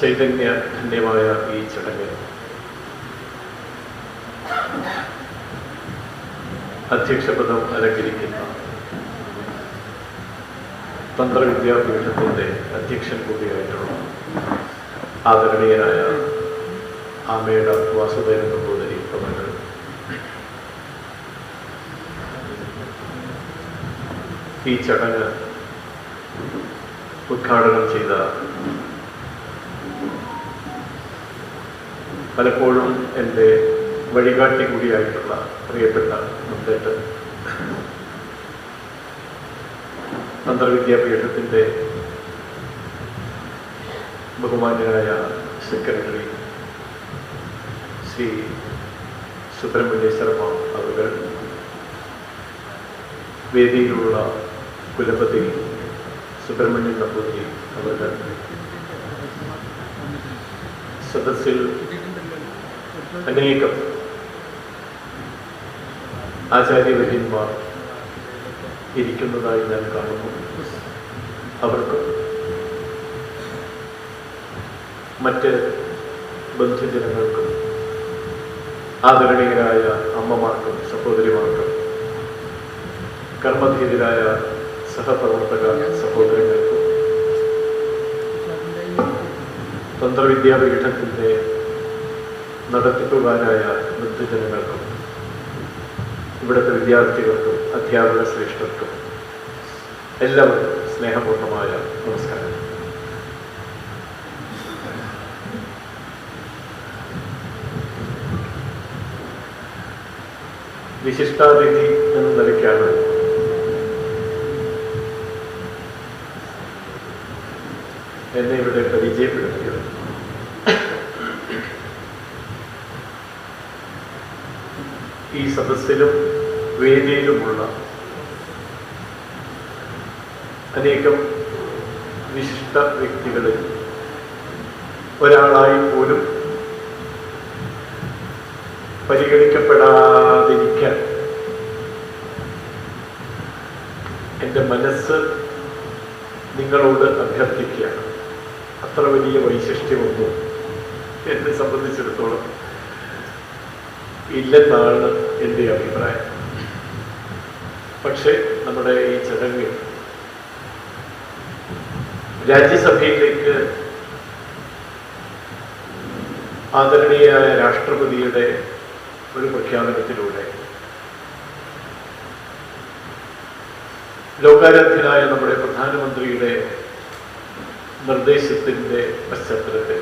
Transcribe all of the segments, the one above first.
ചൈതന്യധന്യമായ ഈ ചടങ്ങിൽ അധ്യക്ഷപദം അലങ്കരിക്കുന്ന തന്ത്രവിദ്യാപീഠത്തിൻ്റെ അധ്യക്ഷൻ കൂടിയായിട്ടുള്ള ആദരണീയനായ ആമേട വാസുദേവൻ നമ്പൂതിരി അവർ, ഈ ചടങ്ങ് ഉദ്ഘാടനം ചെയ്ത പലപ്പോഴും എൻ്റെ വഴികാട്ടി കൂടിയായിട്ടുള്ള പ്രിയപ്പെട്ട മുത്തേട്ട് തന്ത്രവിദ്യാപീഠത്തിൻ്റെ ബഹുമാന്യനായ സെക്രട്ടറി ശ്രീ സുബ്രഹ്മണ്യ ശർമ്മ അവർ, വേദിയിലുള്ള കുലപതി സുബ്രഹ്മണ്യൻ നമ്പൂതിരി അവർ, സദസ്സിൽ അനേകം ആചാര്യവര്യന്മാർ ഇരിക്കുന്നതായി ഞാൻ കാണുന്നു. അവർക്കും മറ്റ് ബന്ധുജനങ്ങൾക്കും ആദരണീയരായ അമ്മമാർക്കും സഹോദരിമാർക്കും കർമ്മധീരരായ സഹപ്രവർത്തക സഹോദരങ്ങൾക്കും തന്ത്രവിദ്യാപീഠത്തിൻ്റെ നടത്തിപ്പുകാരായ ബന്ധുജനങ്ങൾക്കും ഇവിടുത്തെ വിദ്യാർത്ഥികൾക്കും അധ്യാപക ശ്രേഷ്ഠർക്കും എല്ലാവർക്കും സ്നേഹപൂർണ്ണമായ നമസ്കാരം. വിശിഷ്ടാതിഥി എന്ന നിലയ്ക്കാണ് എന്നെ ഇവിടെ പരിചയപ്പെടുത്തിയത്. ഈ സദസ്സിലും വേദിയിലുമുള്ള അനേകം വിശിഷ്ട വ്യക്തികളിൽ ഒരാളായി പോലും പരിഗണിക്കപ്പെടാതിരിക്കാൻ എൻ്റെ മനസ്സ് നിങ്ങളോട് അഭ്യർത്ഥിക്കുകയാണ്. അത്ര വലിയ വൈശിഷ്ട്യമൊന്നും എന്നെ സംബന്ധിച്ചിടത്തോളം ഇല്ലെന്നാണ് എൻ്റെ അഭിപ്രായം. പക്ഷേ നമ്മുടെ ഈ ചടങ്ങ് രാജ്യസഭയിലേക്ക് ആദരണീയനായ രാഷ്ട്രപതിയുടെ ഒരു പ്രഖ്യാപനത്തിലൂടെ ലോകാരാധ്യനായ നമ്മുടെ പ്രധാനമന്ത്രിയുടെ നിർദ്ദേശത്തിൻ്റെ പശ്ചാത്തലത്തിൽ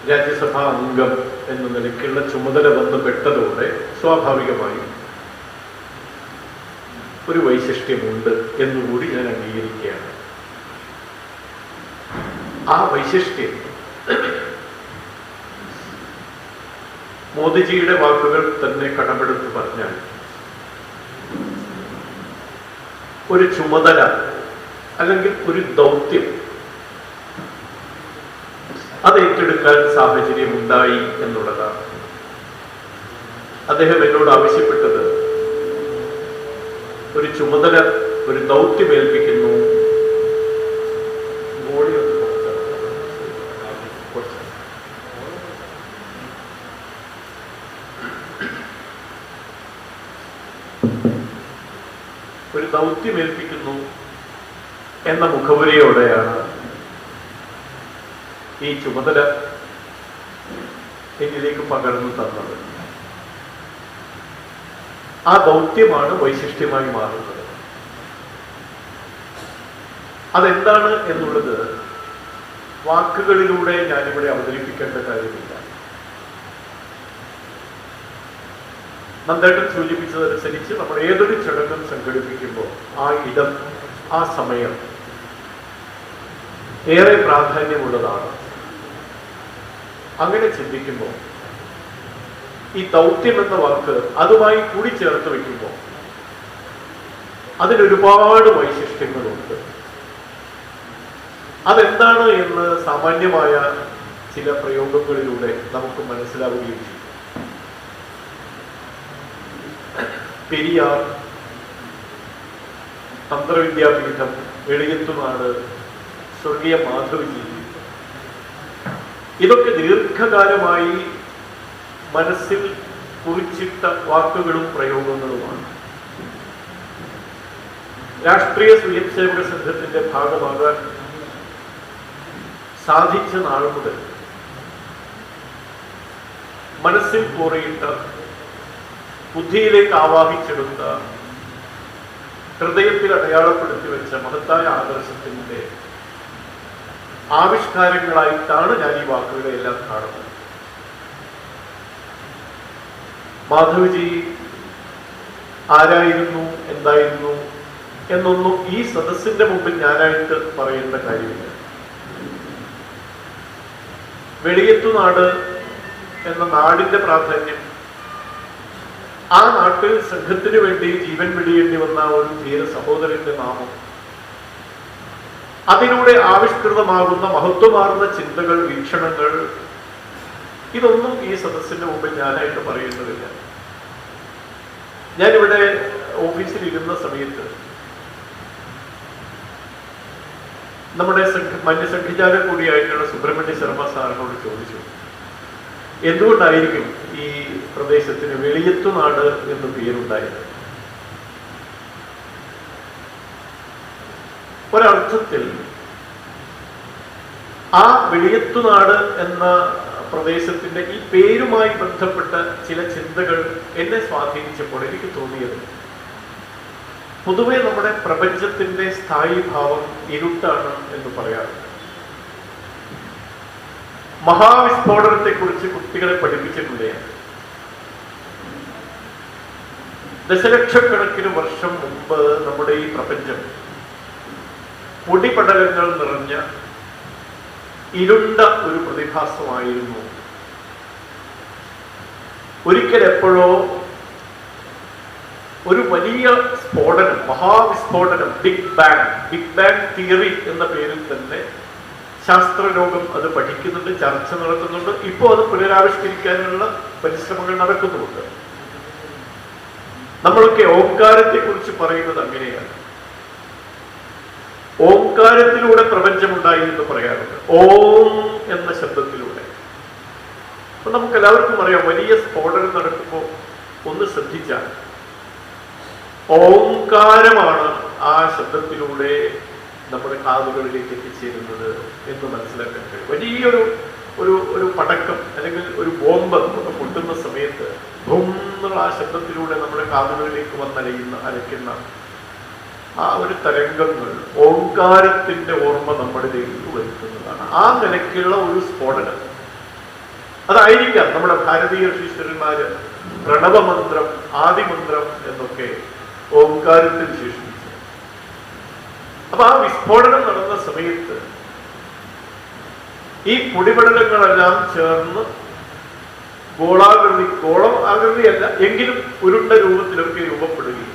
രാജ്യസഭാ അംഗം എന്ന നിലയ്ക്കുള്ള ചുമതല ബന്ധപ്പെട്ടതോടെ സ്വാഭാവികമായും ഒരു വൈശിഷ്ട്യമുണ്ട് എന്നുകൂടി ഞാൻ അംഗീകരിക്കുകയാണ്. ആ വൈശിഷ്ട്യം മോദിജിയുടെ വാക്കുകൾ തന്നെ കടമെടുത്ത് പറഞ്ഞാൽ ഒരു ചുമതല അല്ലെങ്കിൽ ഒരു ദൗത്യം അത് ഏറ്റെടുക്കാൻ സാഹചര്യമുണ്ടായി എന്നുള്ളതാണ്. അദ്ദേഹം എന്നോട് ആവശ്യപ്പെട്ടത് ഒരു ചുമതല, ഒരു ദൗത്യം ഏൽപ്പിക്കുന്നു. ഒരു ദൗത്യം ഏൽപ്പിക്കുന്നു എന്ന മുഖവുരയോടെയാണ് ഈ ചുമതല എന്നിലേക്ക് പകർന്നു തന്നത്. ആ ദൗത്യമാണ് വൈശിഷ്ട്യമായി മാറുന്നത്. അതെന്താണ് എന്നുള്ളത് വാക്കുകളിലൂടെ ഞാനിവിടെ അവതരിപ്പിക്കേണ്ട കാര്യമില്ല. നന്ദേട്ടൻ സൂചിപ്പിച്ചതനുസരിച്ച് നമ്മൾ ഏതൊരു ചടങ്ങും സംഘടിപ്പിക്കുമ്പോൾ ആ ഇടം, ആ സമയം ഏറെ പ്രാധാന്യമുള്ളതാണ്. അങ്ങനെ ചിന്തിക്കുമ്പോൾ ഈ ദൗത്യം എന്ന വാക്ക് അതുമായി കൂടി ചേർത്ത് വയ്ക്കുമ്പോൾ അതിനൊരുപാട് വൈശിഷ്ട്യങ്ങളുണ്ട്. അതെന്താണ് എന്ന് സാമാന്യമായ ചില പ്രയോഗങ്ങളിലൂടെ നമുക്ക് മനസ്സിലാവുകയും ചെയ്യും. പെരിയാർ, തന്ത്രവിദ്യാപീഠം, എളിയത്തുനാട്, സ്വർഗീയ മാധവജി. ഇതൊക്കെ ദീർഘകാലമായി മനസ്സിൽ കുറിച്ചിട്ട വാക്കുകളും പ്രയോഗങ്ങളുമാണ്. രാഷ്ട്രീയ സ്വയംസേവക സംഘത്തിന്റെ ഭാഗമാകാൻ സാധിച്ച നാൾ മുതൽ മനസ്സിൽ കോറിയിട്ട, ബുദ്ധിയിലേക്ക് ആവാഹിച്ചെടുത്ത, ഹൃദയത്തിൽ അടയാളപ്പെടുത്തി വെച്ച മഹത്തായ ആദർശത്തിന്റെ ആവിഷ്കാരങ്ങളായിട്ടാണ് ഞാൻ ഈ വാക്കുകളെല്ലാം കാണുന്നത്. മാധവജി ആരായിരുന്നു, എന്തായിരുന്നു എന്നൊന്നും ഈ സദസ്സിന്റെ മുമ്പിൽ ഞാനായിട്ട് പറയേണ്ട കാര്യമില്ല. വെളിയത്തുനാട് എന്ന നാടിന്റെ പ്രാധാന്യം, ആ നാട്ടിൽ സംഘത്തിന് വേണ്ടി ജീവൻ വെടിയേണ്ടി വന്ന ഒരു ധീര സഹോദരന്റെ നാമം, അതിലൂടെ ആവിഷ്കൃതമാകുന്ന മഹത്വമാർന്ന ചിന്തകൾ, വീക്ഷണങ്ങൾ, ഇതൊന്നും ഈ സദസ്സിന്റെ മുമ്പിൽ ഞാനായിട്ട് പറയുന്നതില്ല. ഞാനിവിടെ ഓഫീസിൽ ഇരുന്ന സമയത്ത് നമ്മുടെ മന്യസംഘചാരൻ കൂടിയായിട്ടുള്ള സുബ്രഹ്മണ്യ ശർമ്മ സാറിനോട് ചോദിച്ചു, എന്തുകൊണ്ടായിരിക്കും ഈ പ്രദേശത്തിന് വെളിയത്തുനാട് എന്ന് പേരുണ്ടായത്? ഒരർത്ഥത്തിൽ ആ വെളിയത്തുനാട് എന്ന പ്രദേശത്തിന്റെ ഈ പേരുമായി ബന്ധപ്പെട്ട ചില ചിന്തകൾ എന്നെ സ്വാധീനിച്ചപ്പോൾ എനിക്ക് തോന്നിയത്, പൊതുവെ നമ്മുടെ പ്രപഞ്ചത്തിന്റെ സ്ഥായി ഭാവം ഇരുട്ടാണ് എന്ന് പറയാറുണ്ട്. മഹാവിസ്ഫോടനത്തെ കുറിച്ച് കുട്ടികളെ പഠിപ്പിച്ചിട്ടുണ്ട്. ദശലക്ഷക്കണക്കിന് വർഷം മുമ്പ് നമ്മുടെ ഈ പ്രപഞ്ചം പൊടിപടലങ്ങൾ നിറഞ്ഞ ഇരുണ്ട ഒരു പ്രതിഭാസമായിരുന്നു. ഒരിക്കൽ എപ്പോഴോ ഒരു വലിയ സ്ഫോടനം, മഹാവിസ്ഫോടനം, ബിഗ് ബാങ് തിയറി എന്ന പേരിൽ തന്നെ ശാസ്ത്രലോകം അത് പഠിക്കുന്നുണ്ട്, ചർച്ച നടത്തുന്നുണ്ട്. ഇപ്പോൾ അത് പുനരാവിഷ്കരിക്കാനുള്ള പരിശ്രമങ്ങൾ നടക്കുന്നുമുണ്ട്. നമ്മളൊക്കെ ഓംകാരത്തെ കുറിച്ച് പറയുന്നത് അങ്ങനെയാണ്. ഓംകാരത്തിലൂടെ പ്രപഞ്ചമുണ്ടായി എന്ന് പറയാറുണ്ട്, ഓം എന്ന ശബ്ദത്തിലൂടെ. അപ്പൊ നമുക്ക് എല്ലാവർക്കും അറിയാം, വലിയ സ്ഫോടനം നടക്കുമ്പോൾ ഒന്ന് ശ്രദ്ധിച്ചാൽ ഓംകാരമാണ് ആ ശബ്ദത്തിലൂടെ നമ്മുടെ കാതുകളിലേക്ക് എത്തിച്ചേരുന്നത് എന്ന് മനസ്സിലാക്കാൻ കഴിയും. വലിയൊരു ഒരു പടക്കം അല്ലെങ്കിൽ ഒരു ബോംബ് ഒക്കെ പൊട്ടുന്ന സമയത്ത് ഭൂം എന്നുള്ള ആ ശബ്ദത്തിലൂടെ നമ്മുടെ കാതുകളിലേക്ക് അലയ്ക്കുന്ന ആ ഒരു തരംഗങ്ങൾ ഓംകാരത്തിന്റെ ഓർമ്മ നമ്മളിലേക്ക് വരുത്തുന്നതാണ്. ആ നിലയ്ക്കുള്ള ഒരു സ്ഫോടനം അതായിരിക്കാം നമ്മുടെ ഭാരതീയ ഋഷീശ്വരന്മാര് പ്രണവമന്ത്രം, ആദിമന്ത്രം എന്നൊക്കെ ഓംകാരത്തിൽ വിശേഷിപ്പിച്ചു. അപ്പൊ ആ വിസ്ഫോടനം നടന്ന സമയത്ത് ഈ പൊടിപടലങ്ങളെല്ലാം ചേർന്ന് ഗോളം ആകൃതിയല്ല എങ്കിലും ഉരുണ്ട രൂപത്തിലൊക്കെ രൂപപ്പെടുകയും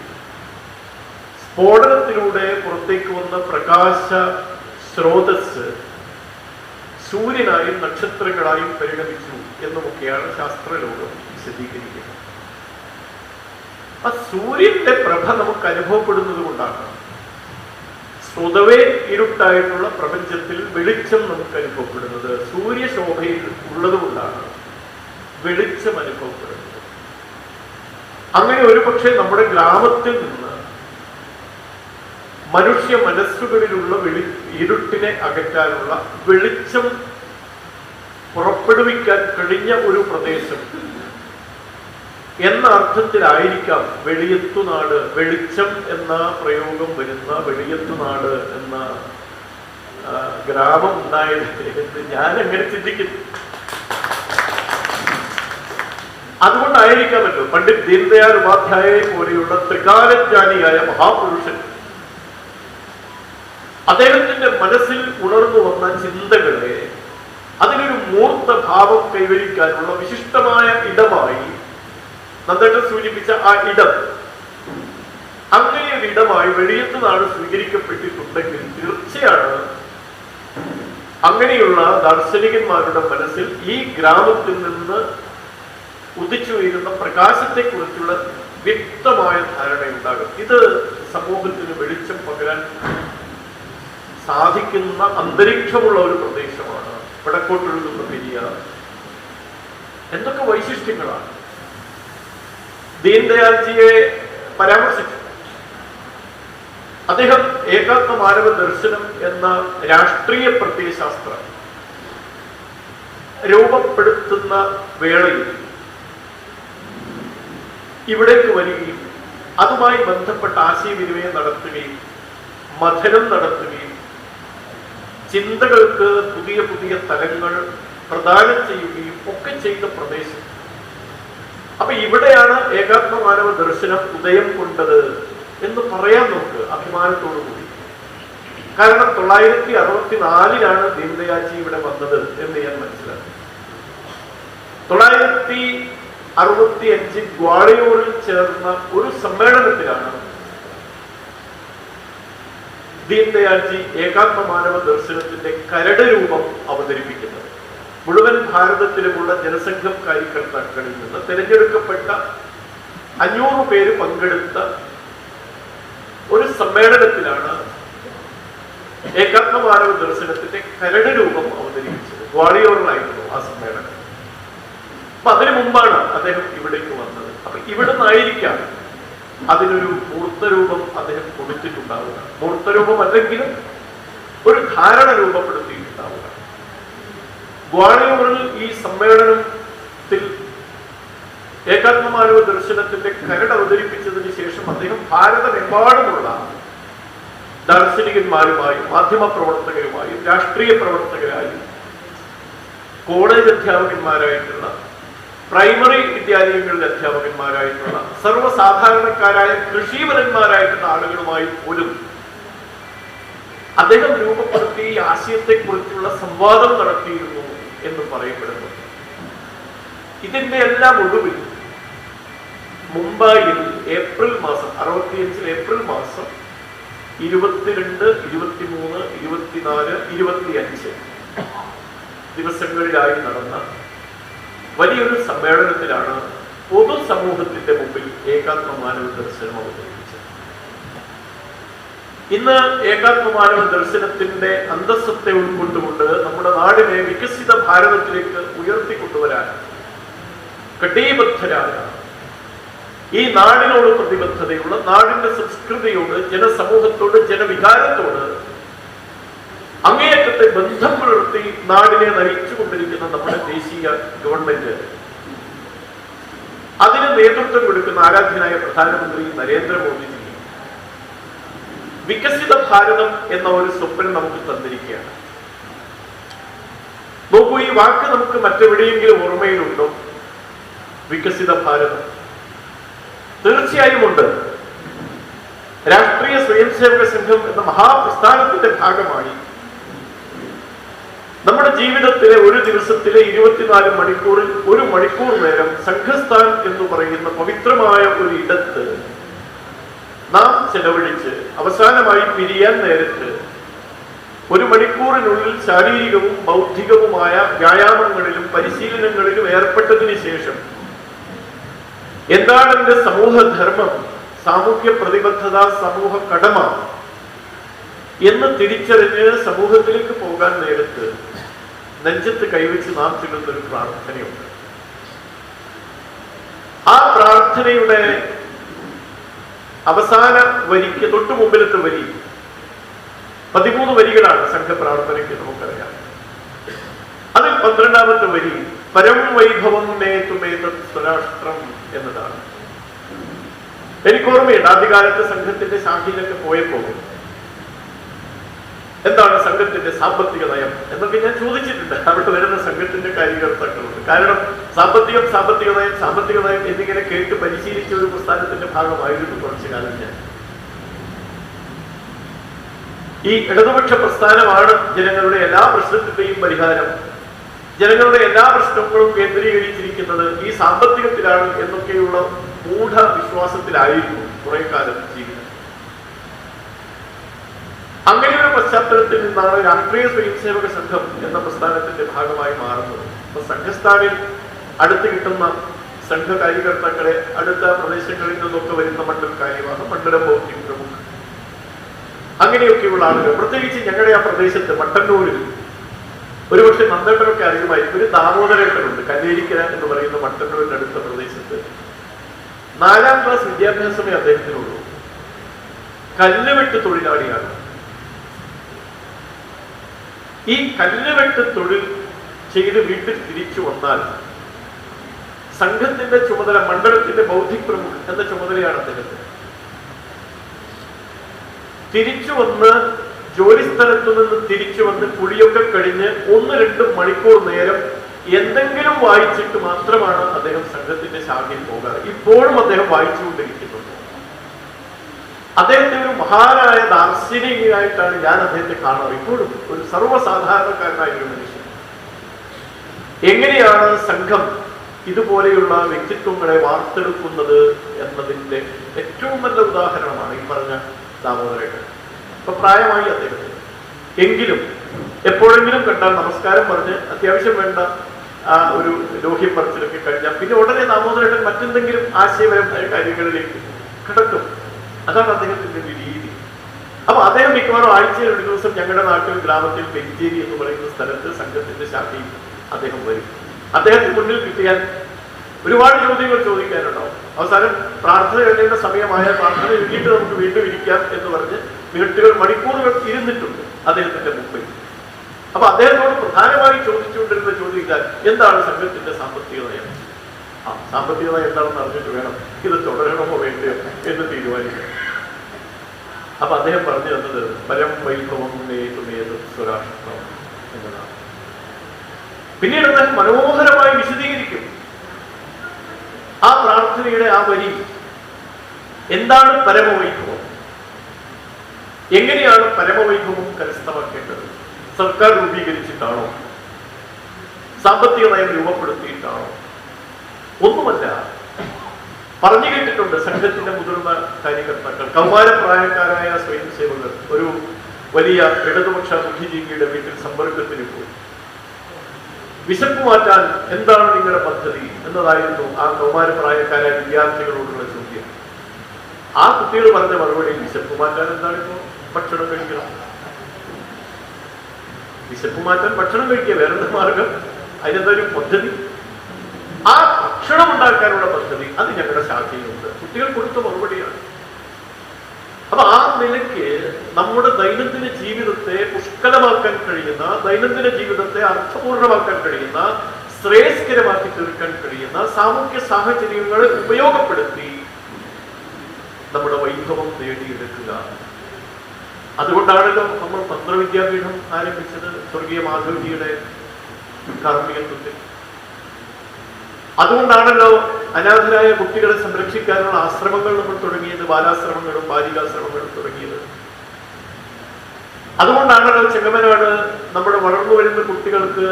സ്ഫോടനത്തിലൂടെ പുറത്തേക്ക് വന്ന പ്രകാശ സ്രോതസ് സൂര്യനായും നക്ഷത്രങ്ങളായും പരിണമിച്ചു എന്നുമൊക്കെയാണ് ശാസ്ത്രലോകം വിശദീകരിക്കുന്നത്. ആ സൂര്യന്റെ പ്രഭ നമുക്ക് അനുഭവപ്പെടുന്നത് കൊണ്ടാണ് സ്വതവേ ഇരുട്ടായിട്ടുള്ള പ്രപഞ്ചത്തിൽ വെളിച്ചം നമുക്ക് അനുഭവപ്പെടുന്നത്. സൂര്യശോഭയിൽ ഉള്ളതുകൊണ്ടാണ് വെളിച്ചം അനുഭവപ്പെടുന്നത്. അങ്ങനെ ഒരുപക്ഷെ നമ്മുടെ ഗ്രാമത്തിൽ നിന്ന് മനുഷ്യ മനസ്സുകളിലുള്ള ഇരുട്ടിനെ അകറ്റാനുള്ള വെളിച്ചം പുറപ്പെടുവിക്കാൻ കഴിഞ്ഞ ഒരു പ്രദേശം എന്ന അർത്ഥത്തിലായിരിക്കാം വെളിയത്തുനാട്, വെളിച്ചം എന്ന പ്രയോഗം വരുന്ന വെളിയത്തുനാട് എന്ന ഗ്രാമം ഉണ്ടായത് എന്ന് ഞാൻ അങ്ങനെ ചിന്തിക്കുന്നു. അതുകൊണ്ടായിരിക്കാമല്ലോ പണ്ഡിറ്റ് ദീൻദയാൽ ഉപാധ്യായയെ പോലെയുള്ള ത്രികാലജ്ഞാനിയായ മഹാപുരുഷൻ അദ്ദേഹത്തിന്റെ മനസ്സിൽ ഉണർന്നു വന്ന ചിന്തകളെ അതിനൊരു മൂർത്ത ഭാവം കൈവരിക്കാനുള്ള വിശിഷ്ടമായ ഇടമായി നന്ദേട്ടൻ സൂചിപ്പിച്ച ആ ഇടം, അങ്ങനെ ഒരു ഇടമായി വെളിയത്തുനാട് സ്വീകരിക്കപ്പെട്ടിട്ടുണ്ടെങ്കിൽ തീർച്ചയാണ് അങ്ങനെയുള്ള ദാർശനികന്മാരുടെ മനസ്സിൽ ഈ ഗ്രാമത്തിൽ നിന്ന് ഉദിച്ചു വീഴുന്ന പ്രകാശത്തെക്കുറിച്ചുള്ള വ്യക്തമായ ധാരണയുണ്ടാകും. ഇത് സമൂഹത്തിന് വെളിച്ചം പകരാൻ സാധിക്കുന്ന അന്തരീക്ഷമുള്ള ഒരു പ്രദേശമാണ് വടക്കോട്ടൊഴുകുന്ന പെരിയാർ. എന്തൊക്കെ വൈശിഷ്ട്യങ്ങളാണ്! ദീൻദയാൽജിയെ പരാമർശിച്ചു. അദ്ദേഹം ഏകാത്മ മാനവ ദർശനം എന്ന രാഷ്ട്രീയ പ്രത്യയശാസ്ത്രം രൂപപ്പെടുത്തുന്ന വേളയിൽ ഇവിടേക്ക് വരികയും അതുമായി ബന്ധപ്പെട്ട ആശയവിനിമയം നടത്തുകയും മഥനം നടത്തുകയും ചിന്തകൾക്ക് പുതിയ പുതിയ തലങ്ങൾ പ്രദാനം ചെയ്യുകയും ഒക്കെ ചെയ്ത പ്രദേശം. അപ്പൊ ഇവിടെയാണ് ഏകാത്മ മാനവ ദർശനം ഉദയം കൊണ്ടത് എന്ന് പറയാൻ നമുക്ക് അഭിമാനത്തോടു കൂടി. കാരണം 964 ദീൻദയാൽജി ഇവിടെ വന്നത് എന്ന് ഞാൻ മനസ്സിലാക്കി. 965 ഗ്വാളിയോറിൽ ചേർന്ന ഒരു സമ്മേളനത്തിലാണ് ദീൻദയാൽജി ഏകാത്മ മാനവ ദർശനത്തിന്റെ കരട് രൂപം അവതരിപ്പിക്കുന്നത്. മുഴുവൻ ഭാരതത്തിലുമുള്ള ജനസംഘം കാര്യകർത്താക്കളിൽ നിന്ന് തിരഞ്ഞെടുക്കപ്പെട്ട 500 പേര് പങ്കെടുത്ത ഒരു സമ്മേളനത്തിലാണ് ഏകാത്മ മാനവ ദർശനത്തിന്റെ കരട് രൂപം അവതരിപ്പിച്ചത്. ഗ്വാളിയോറിലായിരുന്നു ആ സമ്മേളനം. അപ്പൊ അതിനു മുമ്പാണ് അദ്ദേഹം ഇവിടേക്ക് വന്നത്. അപ്പൊ ഇവിടെ നിന്നായിരിക്കാം അതിനൊരു മൂർത്തരൂപം അദ്ദേഹം കൊടുത്തിട്ടുണ്ടാവുക. മൂർത്തരൂപം അല്ലെങ്കിലും ഒരു ധാരണ രൂപപ്പെടുത്തിയിട്ടുണ്ടാവുക. ഗ്വാളിയോറിൽ ഈ സമ്മേളനത്തിൽ ഏകാത്മ മാനവ ദർശനത്തിന്റെ കരട് അവതരിപ്പിച്ചതിന് ശേഷം അദ്ദേഹം ഭാരതമെമ്പാടുമുള്ള ദാർശനികന്മാരുമായും മാധ്യമ പ്രവർത്തകരുമായും രാഷ്ട്രീയ പ്രവർത്തകരായും കോളേജ് അധ്യാപകന്മാരായിട്ടുള്ള പ്രൈമറി വിദ്യാലയങ്ങളിലെ അധ്യാപകന്മാരായിട്ടുള്ള സർവ്വസാധാരണക്കാരായ കൃഷിവരന്മാരായിട്ടുള്ള ആളുകളുമായി പോലും അദ്ദേഹം രൂപപ്പെടുത്തിയ ഈ ആശയത്തെക്കുറിച്ചുള്ള സംവാദം നടത്തിയിരുന്നു എന്ന് പറയപ്പെടുന്നു. ഇതിന്റെ എല്ലാം ഒടുവിൽ മുംബൈയിൽ ഏപ്രിൽ മാസം 65 ഏപ്രിൽ മാസം 22, 23, 24, 25 ദിവസങ്ങളിലായി നടന്ന വലിയൊരു സമ്മേളനത്തിലാണ് പൊതുസമൂഹത്തിന്റെ മുമ്പിൽ ഏകാത്മ മാനവ ദർശനം അവതരിപ്പിച്ചത്. ഇന്ന് ഏകാത്മ മാനവ ദർശനത്തിന്റെ അന്തസ്സത്തെ ഉൾക്കൊണ്ടുകൊണ്ട് നമ്മുടെ നാടിനെ വികസിത ഭാരതത്തിലേക്ക് ഉയർത്തിക്കൊണ്ടുവരാൻ കടീബദ്ധരായ, ഈ നാടിനോട് പ്രതിബദ്ധതയുള്ള, നാടിന്റെ സംസ്കൃതിയോട്, ജനസമൂഹത്തോട്, ജനവികാരത്തോട് അങ്ങേയറ്റത്തെ ബന്ധം പുലർത്തി നാടിനെ നയിച്ചുകൊണ്ടിരിക്കുന്ന നമ്മുടെ ദേശീയ ഗവൺമെന്റ്, അതിന് നേതൃത്വം കൊടുക്കുന്ന ആരാധ്യനായ പ്രധാനമന്ത്രി നരേന്ദ്രമോദിജി വികസിത ഭാരതം എന്ന ഒരു സ്വപ്നം നമുക്ക് തന്നിരിക്കുകയാണ്. നോക്കൂ, ഈ വാക്ക് നമുക്ക് മറ്റെവിടെയെങ്കിലും ഓർമ്മയിലുണ്ടോ? വികസിത ഭാരതം തീർച്ചയായും ഉണ്ട്. രാഷ്ട്രീയ സ്വയംസേവക സംഘം എന്ന മഹാപ്രസ്ഥാനത്തിന്റെ ഭാഗമായി നമ്മുടെ ജീവിതത്തിലെ ഒരു ദിവസത്തിലെ 24 മണിക്കൂറിൽ 1 മണിക്കൂർ നേരം സംഘസ്ഥാൻ എന്ന് പറയുന്ന പവിത്രമായ ഒരു ഇടത്ത് നാം ചെലവഴിച്ച് അവസാനമായി പിരിയാൻ നേരത്ത് 1 മണിക്കൂറിനുള്ളിൽ ശാരീരികവും ബൗദ്ധികവുമായ വ്യായാമങ്ങളിലും പരിശീലനങ്ങളിലും ഏർപ്പെട്ടതിന് ശേഷം എന്താണ് എന്റെ സമൂഹധർമ്മം, സാമൂഹ്യ പ്രതിബദ്ധത, സമൂഹ കടമ എന്ന് തിരിച്ചറിഞ്ഞ് സമൂഹത്തിലേക്ക് പോകാൻ നേരത്ത് നെഞ്ചത്ത് കൈവച്ച് നാം ചൊല്ലുന്നൊരു പ്രാർത്ഥനയുണ്ട്. ആ പ്രാർത്ഥനയുടെ അവസാന വരിക്ക് തൊട്ടു മുമ്പിലത്തെ വരി 13 വരികളാണ് സംഘപ്രാർത്ഥനയ്ക്ക് നമുക്കറിയാം. അതിൽ 12ാമത്തെ വരി പരം വൈഭവം നേതുമേതത് സ്വരാഷ്ട്രം എന്നതാണ്. എനിക്കോർമ്മയുണ്ട്, ആദ്യകാലത്ത് സംഘത്തിന്റെ ശാഖയിലൊക്കെ പോയപ്പോൾ എന്താണ് സംഘത്തിന്റെ സാമ്പത്തിക നയം എന്നൊക്കെ ഞാൻ ചോദിച്ചിട്ടുണ്ട് അവിടെ വരുന്ന സംഘത്തിന്റെ കാര്യകർത്താക്കളോട്. കാരണം സാമ്പത്തിക നയം എന്നിങ്ങനെ കേട്ട് പരിശീലിച്ച ഒരു പ്രസ്ഥാനത്തിന്റെ ഭാഗമായിരുന്നു കുറച്ചു കാലം ഞാൻ. ഈ ഇടതുപക്ഷ പ്രസ്ഥാനമാണ് ജനങ്ങളുടെ എല്ലാ പ്രശ്നത്തിന്റെയും പരിഹാരം, ജനങ്ങളുടെ എല്ലാ പ്രശ്നങ്ങളും കേന്ദ്രീകരിച്ചിരിക്കുന്നത് ഈ സാമ്പത്തികത്തിലാണ് എന്നൊക്കെയുള്ള മൂഢ വിശ്വാസത്തിലായിരുന്നു കുറെ കാലം ജീവിതം. അങ്ങനെ ഒരു പശ്ചാത്തലത്തിൽ നിന്നാണ് രാഷ്ട്രീയ സ്വയംസേവക സംഘം എന്ന പ്രസ്ഥാനത്തിന്റെ ഭാഗമായി മാറുന്നത്. അപ്പൊ സംഘസ്ഥാനിൽ അടുത്ത് കിട്ടുന്ന സംഘ കാര്യകർത്താക്കളെ അടുത്ത പ്രദേശങ്ങളിൽ നിന്നൊക്കെ വരുന്ന മണ്ഡൽ കാര്യവാഹം, മണ്ഡലം ബൗദ്ധിക പ്രമുഖ, അങ്ങനെയൊക്കെയുള്ള ആളുകൾ, പ്രത്യേകിച്ച് ഞങ്ങളുടെ ആ പ്രദേശത്ത് മട്ടന്നൂരിൽ, ഒരുപക്ഷെ നന്ദേട്ടനൊക്കെ അറിയുമായിരിക്കും, ഒരു ദാമോദരേട്ടനുണ്ട്, കല്ലേരിക്കര എന്ന് പറയുന്ന മട്ടന്നൂരിന്റെ അടുത്ത പ്രദേശത്ത്. 4ാം ക്ലാസ് വിദ്യാഭ്യാസമേ അദ്ദേഹത്തിനുള്ളൂ. കല്ലുവെട്ട് തൊഴിലാളിയാണ്. ഈ കല്ലുവെട്ട് തൊഴിൽ ചെയ്ത് വീട്ടിൽ തിരിച്ചു വന്നാൽ സംഘത്തിന്റെ ചുമതല, മണ്ഡലത്തിന്റെ ബൗദ്ധിക് പ്രമുഖ എന്ന ചുമതലയാണ് അദ്ദേഹത്തിന്. തിരിച്ചു വന്ന് ജോലി സ്ഥലത്തു നിന്ന് തിരിച്ചു വന്ന് കുളിയൊക്കെ കഴിഞ്ഞ് 1-2 മണിക്കൂർ നേരം എന്തെങ്കിലും വായിച്ചിട്ട് മാത്രമാണ് അദ്ദേഹം സംഘത്തിന്റെ ശാഖയിൽ പോകാറ്. ഇപ്പോഴും അദ്ദേഹം വായിച്ചുകൊണ്ടിരിക്കുന്നുണ്ട്. അദ്ദേഹത്തെ ഒരു മഹാനായ ദാർശനികനായിട്ടാണ് ഞാൻ അദ്ദേഹത്തെ കാണാറ്. ഇപ്പോഴും ഒരു സർവ്വസാധാരണക്കാരനായ ഒരു മനുഷ്യൻ. എങ്ങനെയാണ് സംഘം ഇതുപോലെയുള്ള വ്യക്തിത്വങ്ങളെ വാർത്തെടുക്കുന്നത് എന്നതിന്റെ ഏറ്റവും നല്ല ഉദാഹരണമാണ് ഈ പറഞ്ഞ ദാമോദരേട്ടൻ. ഇപ്പൊ പ്രായമായി അദ്ദേഹത്തിന്, എങ്കിലും എപ്പോഴെങ്കിലും കണ്ടാൽ നമസ്കാരം പറഞ്ഞ് അത്യാവശ്യം വേണ്ട ഒരു ലോഹ്യം പറച്ചിലൊക്കെ കഴിഞ്ഞാൽ പിന്നെ ഉടനെ ദാമോദരേട്ടൻ മറ്റെന്തെങ്കിലും ആശയപരമായ കാര്യങ്ങളിലേക്ക് കിടക്കും. അതാണ് അദ്ദേഹത്തിന്റെ ഒരു രീതി. അപ്പൊ അദ്ദേഹം മിക്കവാറും ആഴ്ചയിൽ ഒരു ദിവസം ഞങ്ങളുടെ നാട്ടിൽ ഗ്രാമത്തിൽ പെരിഞ്ചേരി എന്ന് പറയുന്ന സ്ഥലത്ത് സംഘത്തിന്റെ ശാഖയിൽ അദ്ദേഹം വരും. അദ്ദേഹത്തിന് മുന്നിൽ കിട്ടിയാൽ ഒരുപാട് ചോദ്യങ്ങൾ ചോദിക്കാനുണ്ടാവും. അവസാനം പ്രാർത്ഥന കഴിയേണ്ട സമയമായ പ്രാർത്ഥന എഴുതിയിട്ട് നമുക്ക് വീണ്ടും ഇരിക്കാം എന്ന് പറഞ്ഞ് മിനിറ്റുകൾ, മണിക്കൂറുകൾ ഇരുന്നിട്ടുണ്ട് അദ്ദേഹത്തിന്റെ മുമ്പിൽ. അപ്പൊ അദ്ദേഹത്തോട് പ്രധാനമായി ചോദിച്ചുകൊണ്ടിരുന്ന ചോദ്യം ഇതാൽ, എന്താണ് സംഘത്തിന്റെ സാമ്പത്തിക നയം? സാമ്പത്തിക നയം എന്താണെന്ന് അറിഞ്ഞിട്ട് വേണം ഇത് തുടരണമോ വേണ്ടയോ എന്ന് തീരുമാനിക്കാം. അപ്പൊ അദ്ദേഹം പറഞ്ഞു തന്നത് പരം വൈഭവം നേതുമേത് സ്വരാഷ്ട്രം എന്നതാണ്. പിന്നീട് അദ്ദേഹം മനോഹരമായി വിശദീകരിക്കും ആ പ്രാർത്ഥനയുടെ ആ വരി. എന്താണ് പരമവൈഭവം? എങ്ങനെയാണ് പരമവൈഭവം കരസ്ഥമാക്കേണ്ടത്? സർക്കാർ രൂപീകരിച്ചിട്ടാണോ? സാമ്പത്തിക നയം രൂപപ്പെടുത്തിയിട്ടാണോ? ഒന്നുമല്ല. പറഞ്ഞു കേട്ടിട്ടുണ്ട് സംഘത്തിന്റെ മുതിർന്ന കാര്യകർത്താക്കൾ, കൗമാരപ്രായക്കാരായ സ്വയം സേവകർ ഒരു വലിയ ഇടതുപക്ഷ ബുദ്ധിജീവിയുടെ വീട്ടിൽ സമ്പർക്കത്തിന് പോയി. വിശപ്പ് മാറ്റാൻ എന്താണ് നിങ്ങളുടെ പദ്ധതി എന്നതായിരുന്നു ആ കൗമാരപ്രായക്കാരായ വിദ്യാർത്ഥികളോടുള്ള ചോദ്യം. ആ കുട്ടികൾ പറഞ്ഞ മറുപടി, വിശപ്പ് മാറ്റാൻ എന്താണിപ്പോ? ഭക്ഷണം കഴിക്കണം. വിശപ്പ് മാറ്റാൻ ഭക്ഷണം കഴിക്കുക, വേറെന്താ മാർഗം? അതിനെന്തൊരു പദ്ധതി? ആ ഭക്ഷണം ഉണ്ടാക്കാനുള്ള പദ്ധതി അത് ഞങ്ങളുടെ ശാഖയിലുണ്ട്. കുട്ടികൾ കൊടുത്ത മറുപടിയാണ്. അപ്പൊ ആ നിലയ്ക്ക് നമ്മുടെ ദൈനംദിന ജീവിതത്തെ പുഷ്കലമാക്കാൻ കഴിയുന്ന, ദൈനംദിന ജീവിതത്തെ അർത്ഥപൂർണമാക്കാൻ കഴിയുന്ന, ശ്രേയസ്കരമാക്കി തീർക്കാൻ കഴിയുന്ന സാമൂഹ്യ സാഹചര്യങ്ങളെ ഉപയോഗപ്പെടുത്തി നമ്മുടെ വൈഭവം നേടിയെടുക്കുക. അതുകൊണ്ടാണല്ലോ നമ്മൾ തന്ത്രവിദ്യാപീഠം ആരംഭിച്ചത് സ്വർഗീയ മാധവജിയുടെ കാർമ്മികത്വത്തിൽ. അതുകൊണ്ടാണല്ലോ അനാഥരായ കുട്ടികളെ സംരക്ഷിക്കാനുള്ള ആശ്രമങ്ങൾ നമ്മൾ തുടങ്ങിയത്, ബാലാശ്രമങ്ങളും ബാലികാശ്രമങ്ങളും തുടങ്ങിയത്. അതുകൊണ്ടാണല്ലോ ചെങ്ങമനാട് നമ്മുടെ വളർന്നു വരുന്ന കുട്ടികൾക്ക്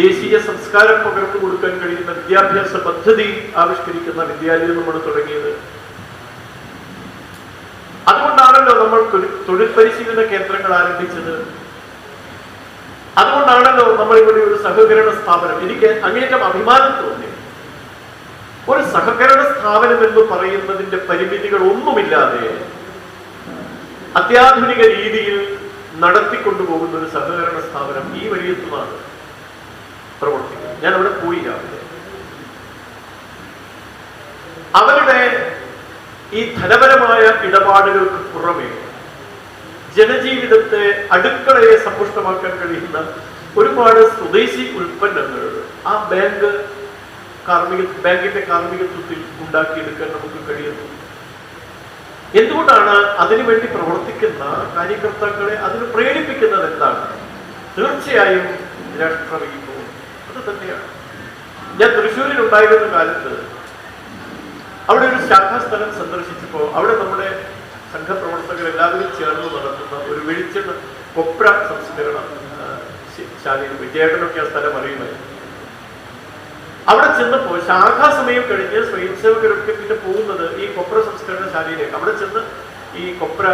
ദേശീയ സംസ്കാരം പകർന്നു കൊടുക്കാൻ കഴിയുന്ന വിദ്യാഭ്യാസ പദ്ധതി ആവിഷ്കരിക്കുന്ന വിദ്യാലയം നമ്മൾ തുടങ്ങിയത്. അതുകൊണ്ടാണല്ലോ നമ്മൾ തൊഴിൽ പരിശീലന കേന്ദ്രങ്ങൾ ആരംഭിച്ചത്. അതുകൊണ്ടാണല്ലോ നമ്മൾ ഇവിടെ ഒരു സഹകരണ സ്ഥാപനം, എനിക്ക് അങ്ങേറ്റം അഭിമാനം തോന്നി. ഒരു സഹകരണ സ്ഥാപനം എന്ന് പറയുന്നതിന്റെ പരിമിതികൾ ഒന്നുമില്ലാതെ അത്യാധുനിക രീതിയിൽ നടത്തിക്കൊണ്ടുപോകുന്ന ഒരു സഹകരണ സ്ഥാപനം ഈ വലിയത്തുമാണ് പ്രവർത്തിക്കുന്നത്. ഞാൻ അവിടെ പോയി രാവിലെ. അവരുടെ ഈ ധനപരമായ ഇടപാടുകൾക്ക് പുറമെ ജനജീവിതത്തെ, അടുക്കളയെ സമ്പുഷ്ടമാക്കാൻ കഴിയുന്ന ഒരുപാട് സ്വദേശി ഉൽപ്പന്നങ്ങൾ ആ ബാങ്കിന്റെ കാർമ്മികത്വത്തിൽ ഉണ്ടാക്കിയെടുക്കാൻ നമുക്ക് കഴിയുന്നു. എന്തുകൊണ്ടാണ് അതിനുവേണ്ടി പ്രവർത്തിക്കുന്ന കാര്യകർത്താക്കളെ അതിന് പ്രേരിപ്പിക്കുന്നത്? എന്താണ്? തീർച്ചയായും രാഷ്ട്രവൈഭവം അത് തന്നെയാണ്. ഞാൻ തൃശ്ശൂരിൽ ഉണ്ടായിരുന്ന കാലത്ത് അവിടെ ഒരു ശാഖാസ്ഥലം സന്ദർശിച്ചപ്പോൾ അവിടെ നമ്മുടെ സംഘപ്രവർത്തകർ എല്ലാവരും ചേർന്ന് നടത്തുന്ന ഒരു വെളിച്ചെണ്ണ കൊപ്ര സംസ്കരണ ശാലയിൽ വിജയേട്ടനൊക്കെ ആ സ്ഥലം അറിയുമായിരുന്നു. അവിടെ ചെന്നപ്പോൾ ശാഖാസമയം കഴിഞ്ഞ് സ്വയംസേവകരൊക്കെ പിന്നെ പോകുന്നത് ഈ കൊപ്ര സംസ്കരണ ശാലയിലേക്ക്. അവിടെ ചെന്ന് ഈ കൊപ്ര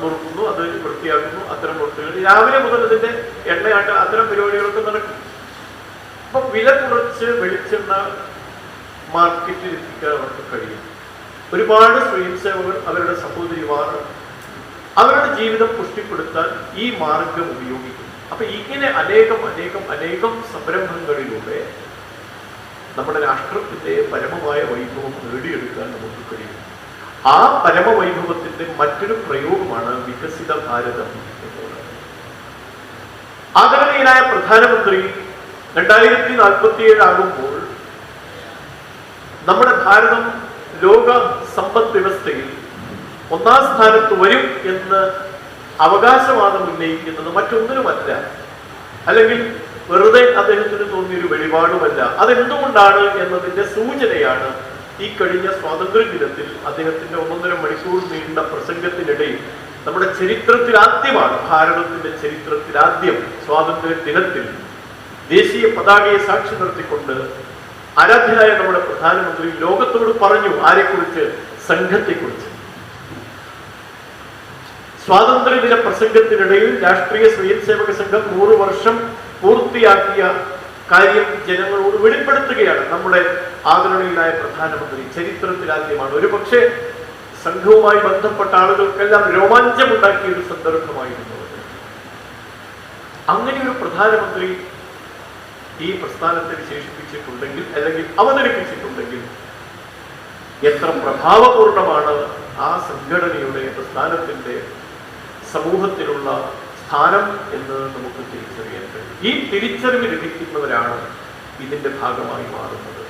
നുറുക്കുന്നു, അത് വൃത്തിയാക്കുന്നു. അത്തരം വൃത്തികൾ രാവിലെ മുതൽ അതിന്റെ എണ്ണയാട്ട അത്തരം പരിപാടികളൊക്കെ നടക്കും. അപ്പൊ വില കുറച്ച് വെളിച്ചെണ്ണ മാർക്കറ്റിൽ എത്തിക്കാൻ അവർക്ക് കഴിയും. ഒരുപാട് സ്വയംസേവകർ അവരുടെ സഹോദരിമാർ അവരുടെ ജീവിതം പുഷ്ടിപ്പെടുത്താൻ ഈ മാർഗം ഉപയോഗിക്കും. അപ്പൊ ഇങ്ങനെ അനേകം സംരംഭങ്ങളിലൂടെ നമ്മുടെ രാഷ്ട്രത്തിന്റെ പരമമായ വൈഭവം നേടിയെടുക്കാൻ നമുക്ക് കഴിയും. ആ പരമവൈഭവത്തിന്റെ മറ്റൊരു പ്രയോഗമാണ് വികസിത ഭാരതം എന്നുള്ളത്. ആദരണീയനായ പ്രധാനമന്ത്രി 2047 ആകുമ്പോൾ നമ്മുടെ ഭാരതം ലോക സമ്പദ് വ്യവസ്ഥയിൽ 1ാം സ്ഥാനത്ത് വരും എന്ന് അവകാശവാദം ഉന്നയിക്കുന്നത് മറ്റൊന്നിനുമല്ല, അല്ലെങ്കിൽ വെറുതെ അദ്ദേഹത്തിന് തോന്നിയൊരു വെളിപാടുമല്ല. അതെന്തുകൊണ്ടാണ് എന്നതിന്റെ സൂചനയാണ് ഈ കഴിഞ്ഞ സ്വാതന്ത്ര്യ ദിനത്തിൽ അദ്ദേഹത്തിന്റെ 1.5 മണിക്കൂർ നീണ്ട പ്രസംഗത്തിനിടയിൽ നമ്മുടെ ചരിത്രത്തിൽ ആദ്യമാണ്, ഭാരതത്തിന്റെ ചരിത്രത്തിൽ ആദ്യം സ്വാതന്ത്ര്യ ദിനത്തിൽ ദേശീയ പതാകയെ സാക്ഷി നിർത്തിക്കൊണ്ട് ആരാധ്യനായ നമ്മുടെ പ്രധാനമന്ത്രി ലോകത്തോട് പറഞ്ഞു. ആരെക്കുറിച്ച്? സംഘത്തെക്കുറിച്ച്. സ്വാതന്ത്ര്യദിന പ്രസംഗത്തിനിടയിൽ രാഷ്ട്രീയ സ്വയംസേവക സംഘം 100 വർഷം പൂർത്തിയാക്കിയ കാര്യം ജനങ്ങളോട് വെളിപ്പെടുത്തുകയാണ് നമ്മുടെ ആദരണീയനായ പ്രധാനമന്ത്രി. ചരിത്രത്തിൽ ആദ്യമാണ്. ഒരു പക്ഷേ സംഘവുമായി ബന്ധപ്പെട്ട ആളുകൾക്കെല്ലാം രോമാഞ്ചമുണ്ടാക്കിയ ഒരു സന്ദർഭമായിരുന്നു. അങ്ങനെ ഒരു പ്രധാനമന്ത്രി ഈ പ്രസ്ഥാനത്തെ വിശേഷിപ്പിച്ചിട്ടുണ്ടെങ്കിൽ, അല്ലെങ്കിൽ അവതരിപ്പിച്ചിട്ടുണ്ടെങ്കിൽ, എത്ര പ്രഭാവപൂർണമാണ് ആ സംഘടനയുടെ, പ്രസ്ഥാനത്തിന്റെ സമൂഹത്തിലുള്ള സ്ഥാനം എന്ന് നമുക്ക് തിരിച്ചറിയാൻ കഴിയും. ഈ തിരിച്ചറിവ് ലഭിക്കുന്നവരാണ് ഇതിന്റെ ഭാഗമായി മാറുന്നത്.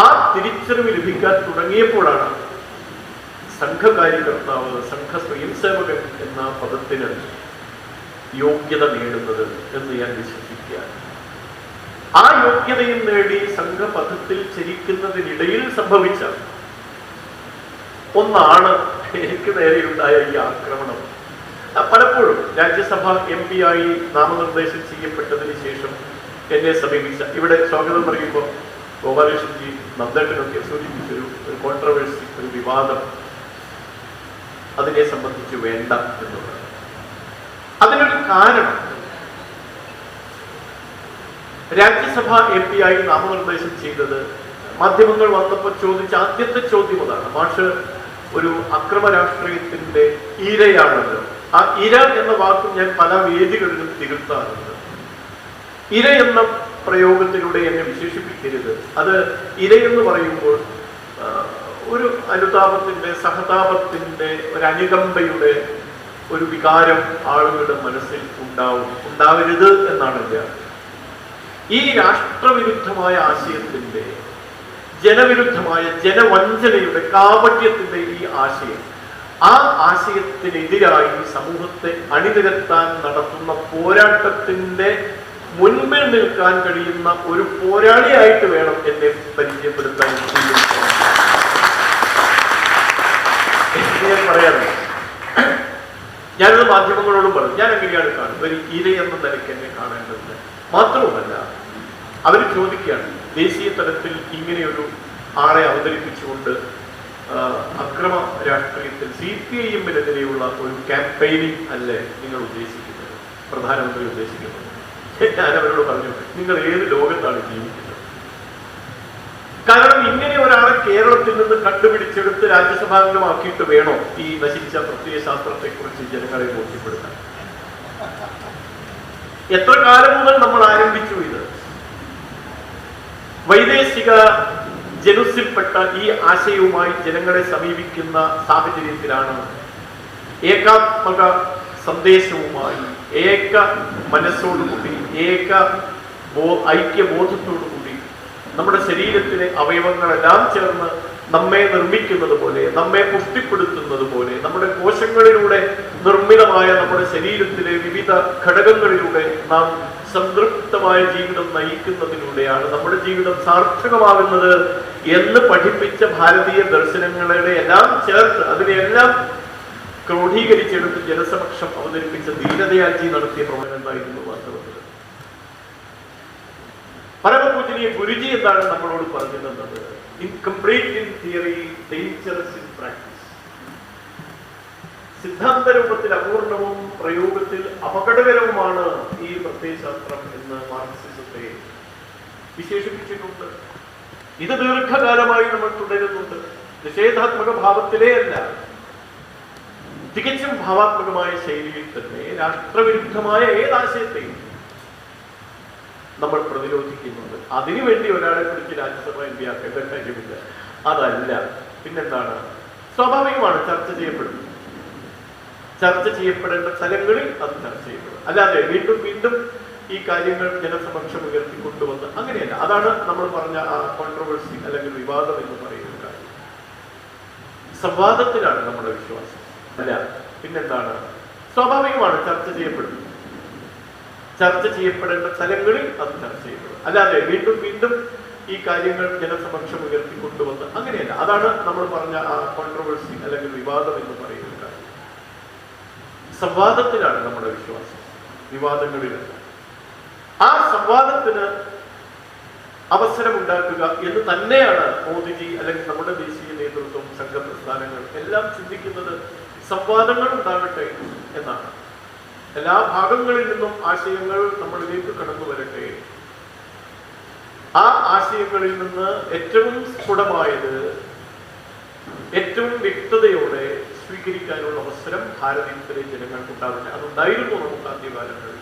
ആ തിരിച്ചറിവ് ലഭിക്കാൻ തുടങ്ങിയപ്പോഴാണ് സംഘകാര്യകർത്താവ്, സംഘ സ്വയംസേവകൻ എന്ന പദത്തിന് യോഗ്യത നേടുന്നത് എന്ന് ഞാൻ വിശ്വസിക്കുകയാണ്. ആ യോഗ്യതയും നേടി സംഘപഥത്തിൽ ചരിക്കുന്നതിനിടയിൽ സംഭവിച്ച ഒന്നാണ് എനിക്ക് നേരെയുണ്ടായ ഈ ആക്രമണം. പലപ്പോഴും രാജ്യസഭ MP ആയി നാമനിർദ്ദേശം ചെയ്യപ്പെട്ടതിന് ശേഷം എന്നെ സമീപിച്ച, ഇവിടെ സ്വാഗതം പറയുമ്പോൾ ഗോപാലകൃഷ്ണൻജി നന്ദേട്ടനൊക്കെ സൂചിപ്പിച്ചൊരു കോൺട്രവേഴ്സി, ഒരു വിവാദം അതിനെ സംബന്ധിച്ച് വേണ്ട എന്നുള്ളത്. അതിനൊരു കാരണം, രാജ്യസഭ MP ആയി നാമനിർദ്ദേശം ചെയ്തത് മാധ്യമങ്ങൾ വന്നപ്പോൾ ചോദിച്ച ആദ്യത്തെ ചോദ്യം അതാണ്. മാഷ് ഒരു അക്രമ രാഷ്ട്രീയത്തിന്റെ ഇരയാണല്ലോ. ആ ഇര എന്ന വാക്കും ഞാൻ പല വേദികളിലും തിരുത്താറുണ്ട്. ഇര എന്ന പ്രയോഗത്തിലൂടെ എന്നെ വിശേഷിപ്പിക്കരുത്. അത് ഇര എന്ന് പറയുമ്പോൾ ഒരു അനുതാപത്തിന്റെ, സഹതാപത്തിന്റെ, ഒരു അനുകമ്പയുടെ ഒരു വികാരം ആളുകളുടെ മനസ്സിൽ ഉണ്ടാവരുത് എന്നാണ് എൻ്റെ അർത്ഥം. ഈ രാഷ്ട്രവിരുദ്ധമായ ആശയത്തിന്റെ, ജനവിരുദ്ധമായ ജനവഞ്ചനയുടെ, കാപട്യത്തിന്റെ ഈ ആശയം, ആ ആശയത്തിനെതിരായി സമൂഹത്തെ അണിനിരത്താൻ നടത്തുന്ന പോരാട്ടത്തിന്റെ മുൻപിൽ നിൽക്കാൻ കഴിയുന്ന ഒരു പോരാളിയായിട്ട് വേണം എന്നെ പരിചയപ്പെടുത്താൻ. ഞാൻ പറയാറുണ്ട്, ഞാനത് മാധ്യമങ്ങളോടും പറഞ്ഞു, ഞാൻ എങ്ങനെയാണ് കാണുന്നത്, ഒരു ഇര എന്ന നിലയ്ക്ക് എന്നെ കാണേണ്ടത്. മാത്രവുമല്ല, അവർ ചോദിക്കുകയാണ്, ദേശീയ തലത്തിൽ ഇങ്ങനെയൊരു ആളെ അവതരിപ്പിച്ചുകൊണ്ട് അക്രമ രാഷ്ട്രീയത്തിൽ CPIM-നെതിരെയുള്ള ഒരു ക്യാമ്പയിനിങ് അല്ലേ നിങ്ങൾ ഉദ്ദേശിക്കുന്നത്, പ്രധാനമന്ത്രി ഉദ്ദേശിക്കുന്നത്? ഞാൻ അവരോട് പറഞ്ഞു, നിങ്ങൾ ഏത് ലോകത്താണ് ജീവിക്കുന്നത്? കാരണം ഇങ്ങനെ ഒരാളെ കേരളത്തിൽ നിന്ന് കണ്ടുപിടിച്ചെടുത്ത് രാജ്യസഭാംഗമാക്കിയിട്ട് വേണോ ഈ നശിച്ച പ്രത്യയശാസ്ത്രത്തെക്കുറിച്ച് ജനങ്ങളെ ബോധ്യപ്പെടുത്താൻ? എത്ര കാലം മുതൽ നമ്മൾ ആരംഭിച്ചു ഇത്? വൈദേശിക ജനുസിൽപ്പെട്ട ഈ ആശയവുമായി ജനങ്ങളെ സമീപിക്കുന്ന സാഹചര്യത്തിലാണ് ഏകാത്മക സന്ദേശവുമായി, ഏക മനസ്സോടുകൂടി, ഐക്യബോധത്തോടുകൂടി നമ്മുടെ ശരീരത്തിലെ അവയവങ്ങളെല്ലാം ചേർന്ന് നമ്മെ നിർമ്മിക്കുന്നത് പോലെ, നമ്മെ പുഷ്ടിപ്പെടുത്തുന്നത് പോലെ, നമ്മുടെ കോശങ്ങളിലൂടെ നിർമ്മിതമായ നമ്മുടെ ശരീരത്തിലെ വിവിധ ഘടകങ്ങളിലൂടെ നാം സംതൃപ്തമായ ജീവിതം നയിക്കുന്നതിലൂടെയാണ് നമ്മുടെ ജീവിതം സാർത്ഥകമാകുന്നത് എന്ന് പഠിപ്പിച്ച ഭാരതീയ ദർശനങ്ങളുടെ എല്ലാം ചേർത്ത് അതിനെയെല്ലാം ക്രോഡീകരിച്ചെടുത്ത് ജനസമക്ഷം അവതരിപ്പിച്ച ദീനദയാൽജി നടത്തിയ പ്രവർത്തനം എന്തായിരുന്നു വാസ്തവത്തിൽ? പരമപൂജനീയ ഗുരുജി എന്താണ് നമ്മളോട് പറഞ്ഞു തന്നത്? Incomplete in theory, dangerous in practice. സിദ്ധാന്ത രൂപത്തിൽ അപൂർണവും പ്രയോഗത്തിൽ അപകടകരവുമാണ് ഈ പ്രത്യയശാസ്ത്രം എന്ന് മാർക്സിസത്തെ വിശേഷിപ്പിച്ചിട്ടുണ്ട്. ഇത് ദീർഘകാലമായി നമ്മൾ തുടരുന്നുണ്ട്. നിഷേധാത്മക ഭാവത്തിലേ അല്ല, തികച്ചും ഭാവാത്മകമായ ശൈലിയിൽ തന്നെ രാഷ്ട്രവിരുദ്ധമായ ഏതാശയത്തെയും നമ്മൾ പ്രതിരോധിക്കുന്നുണ്ട്. അതിനുവേണ്ടി ഒരാളെ പിടിച്ച് രാജ്യസഭ എം പി ആക്കേണ്ട കാര്യമില്ല. അതല്ല, പിന്നെന്താണ്? സ്വാഭാവികമാണ് ചർച്ച ചെയ്യപ്പെടുന്നത്. ചർച്ച ചെയ്യപ്പെടേണ്ട സ്ഥലങ്ങളിൽ അത് ചർച്ച ചെയ്യപ്പെടും. അല്ലാതെ വീണ്ടും വീണ്ടും ഈ കാര്യങ്ങൾ ജനസമക്ഷം ഉയർത്തിക്കൊണ്ടുവന്ന് അങ്ങനെയല്ല. അതാണ് നമ്മൾ പറഞ്ഞ ആ കോൺട്രവേഴ്സി അല്ലെങ്കിൽ വിവാദം എന്ന് പറയുന്ന കാര്യം. സംവാദത്തിലാണ് നമ്മുടെ വിശ്വാസം. അല്ല, പിന്നെന്താണ്? സ്വാഭാവികമാണ് ചർച്ച ചെയ്യപ്പെടുന്നത്. ചർച്ച ചെയ്യപ്പെടേണ്ട സ്ഥലങ്ങളിൽ അത് ചർച്ച ചെയ്യപ്പെടും. അല്ലാതെ വീണ്ടും വീണ്ടും ഈ കാര്യങ്ങൾ ജനസമക്ഷം ഉയർത്തിക്കൊണ്ടുവന്ന് അങ്ങനെയല്ല. അതാണ് നമ്മൾ പറഞ്ഞ ആ കോൺട്രവേഴ്സി അല്ലെങ്കിൽ വിവാദം എന്ന് പറയുന്ന കാര്യം. സംവാദത്തിലാണ് നമ്മുടെ വിശ്വാസം, വിവാദങ്ങളിലല്ല. ആ സംവാദത്തിന് അവസരമുണ്ടാക്കുക എന്ന് തന്നെയാണ് മോദിജി അല്ലെങ്കിൽ നമ്മുടെ ദേശീയ നേതൃത്വം, സംഘപ്രസ്ഥാനങ്ങൾ എല്ലാം ചിന്തിക്കുന്നത്. സംവാദങ്ങൾ ഉണ്ടാകട്ടെ എന്നാണ്. എല്ലാ ഭാഗങ്ങളിൽ നിന്നും ആശയങ്ങൾ നമ്മളിലേക്ക് കടന്നു വരട്ടെ. ആ ആശയങ്ങളിൽ നിന്ന് ഏറ്റവും സ്ഫുടമായത്, ഏറ്റവും വ്യക്തതയോടെ സ്വീകരിക്കാനുള്ള അവസരം ഭാരതീയത്തിലെ ജനങ്ങൾക്കുണ്ടാകട്ടെ. അതുണ്ടായിരുന്നു നമുക്ക് ആദ്യകാലങ്ങളിൽ.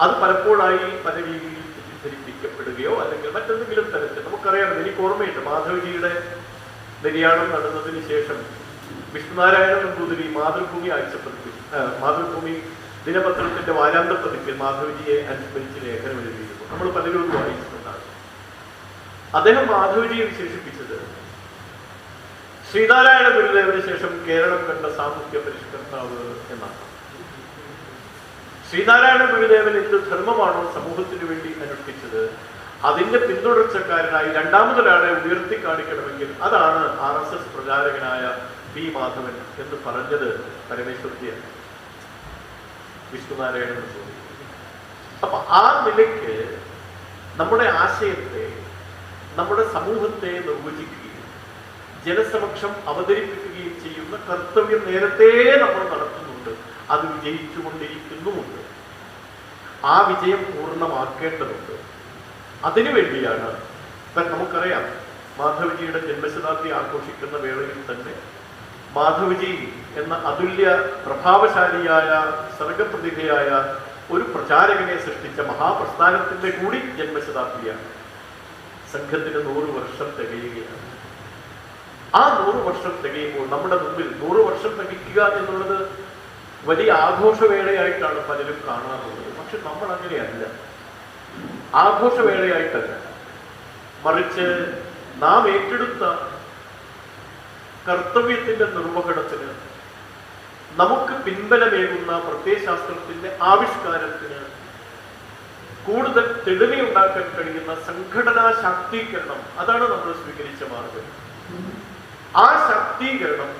അത് പലപ്പോഴായി പല രീതിയിൽ തെറ്റിദ്ധരിപ്പിക്കപ്പെടുകയോ അല്ലെങ്കിൽ മറ്റെന്തെങ്കിലും തരത്തിൽ നമുക്കറിയാം. എനിക്ക് ഓർമ്മയുണ്ട്, മാധവജിയുടെ നിര്യാണം നടന്നതിന് ശേഷം വിഷ്ണുനാരായണ നമ്പൂതിരി മാതൃഭൂമി ആഴ്ചപ്പതിപ്പിൽ, മാതൃഭൂമി ദിനപത്രത്തിന്റെ വാരാന്ത പതിപ്പിൽ മാധവജിയെ അനുസ്മരിച്ച് ലേഖനം എഴുതിയിരുന്നു. നമ്മൾ പലരും വായിച്ചിട്ടുണ്ടാകും. അദ്ദേഹം മാധവജിയെ വിശേഷിപ്പിച്ചത് ശ്രീനാരായണ ഗുരുദേവന് ശേഷം കേരളം കണ്ട സാമൂഹ്യ പരിഷ്കർത്താവ് എന്നാണ്. ശ്രീനാരായണ ഗുരുദേവൻ എന്ത് ധർമ്മമാണോ സമൂഹത്തിന് വേണ്ടി അനുഷ്ഠിച്ചത്, അതിന്റെ പിന്തുടർച്ചക്കാരനായി രണ്ടാമതൊരാളെ ഉയർത്തി കാണിക്കണമെങ്കിൽ അതാണ് RSS പ്രചാരകനായ പി മാധവൻ എന്ന് പറഞ്ഞത് പരമേശ്വരത്തിയാണ്, വിഷ്ണുനാരായണൻ നമ്പൂതിരി. അപ്പൊ ആ നിലയ്ക്ക് നമ്മുടെ ആശയത്തെ, നമ്മുടെ സമൂഹത്തെ നിർവചിക്കുകയും ജനസമക്ഷം അവതരിപ്പിക്കുകയും ചെയ്യുന്ന കർത്തവ്യം നേരത്തെ നമ്മൾ നടത്തുന്നുണ്ട്. അത് വിജയിച്ചുകൊണ്ടിരിക്കുന്നുമുണ്ട്. ആ വിജയം പൂർണ്ണമാക്കേണ്ടതുണ്ട്. അതിനുവേണ്ടിയാണ് ഇപ്പം നമുക്കറിയാം, മാധവജിയുടെ ജന്മശതാബ്ദി ആഘോഷിക്കുന്ന വേളയിൽ തന്നെ മാധവജി എന്ന അതുല്യ പ്രഭാവശാലിയായ സർഗപ്രതിഭയായ ഒരു പ്രചാരകനെ സൃഷ്ടിച്ച മഹാപ്രസ്ഥാനത്തിന്റെ കൂടി ജന്മശതാബ്ദിയാണ്. സംഘത്തിന് 100 വർഷം തികയുകയാണ്. ആ 100 വർഷം തികയുമ്പോൾ നമ്മുടെ മുമ്പിൽ 100 വർഷം തികയ്ക്കുക എന്നുള്ളത് വലിയ ആഘോഷവേളയായിട്ടാണ് പലരും കാണാറുള്ളത്. പക്ഷെ നമ്മൾ അങ്ങനെയല്ല. ആഘോഷവേളയായിട്ടല്ല, മറിച്ച് നാം ഏറ്റെടുത്ത കർത്തവ്യത്തിന്റെ നിർവഹണത്തിന്, നമുക്ക് പിൻബലമേകുന്ന പ്രത്യയശാസ്ത്രത്തിന്റെ ആവിഷ്കാരത്തിന് കൂടുതൽ തെളിവുണ്ടാക്കാൻ കഴിയുന്ന സംഘടനാ ശാക്തീകരണം, അതാണ് നമ്മൾ സ്വീകരിച്ച മാർഗം. ആ ശാക്തീകരണം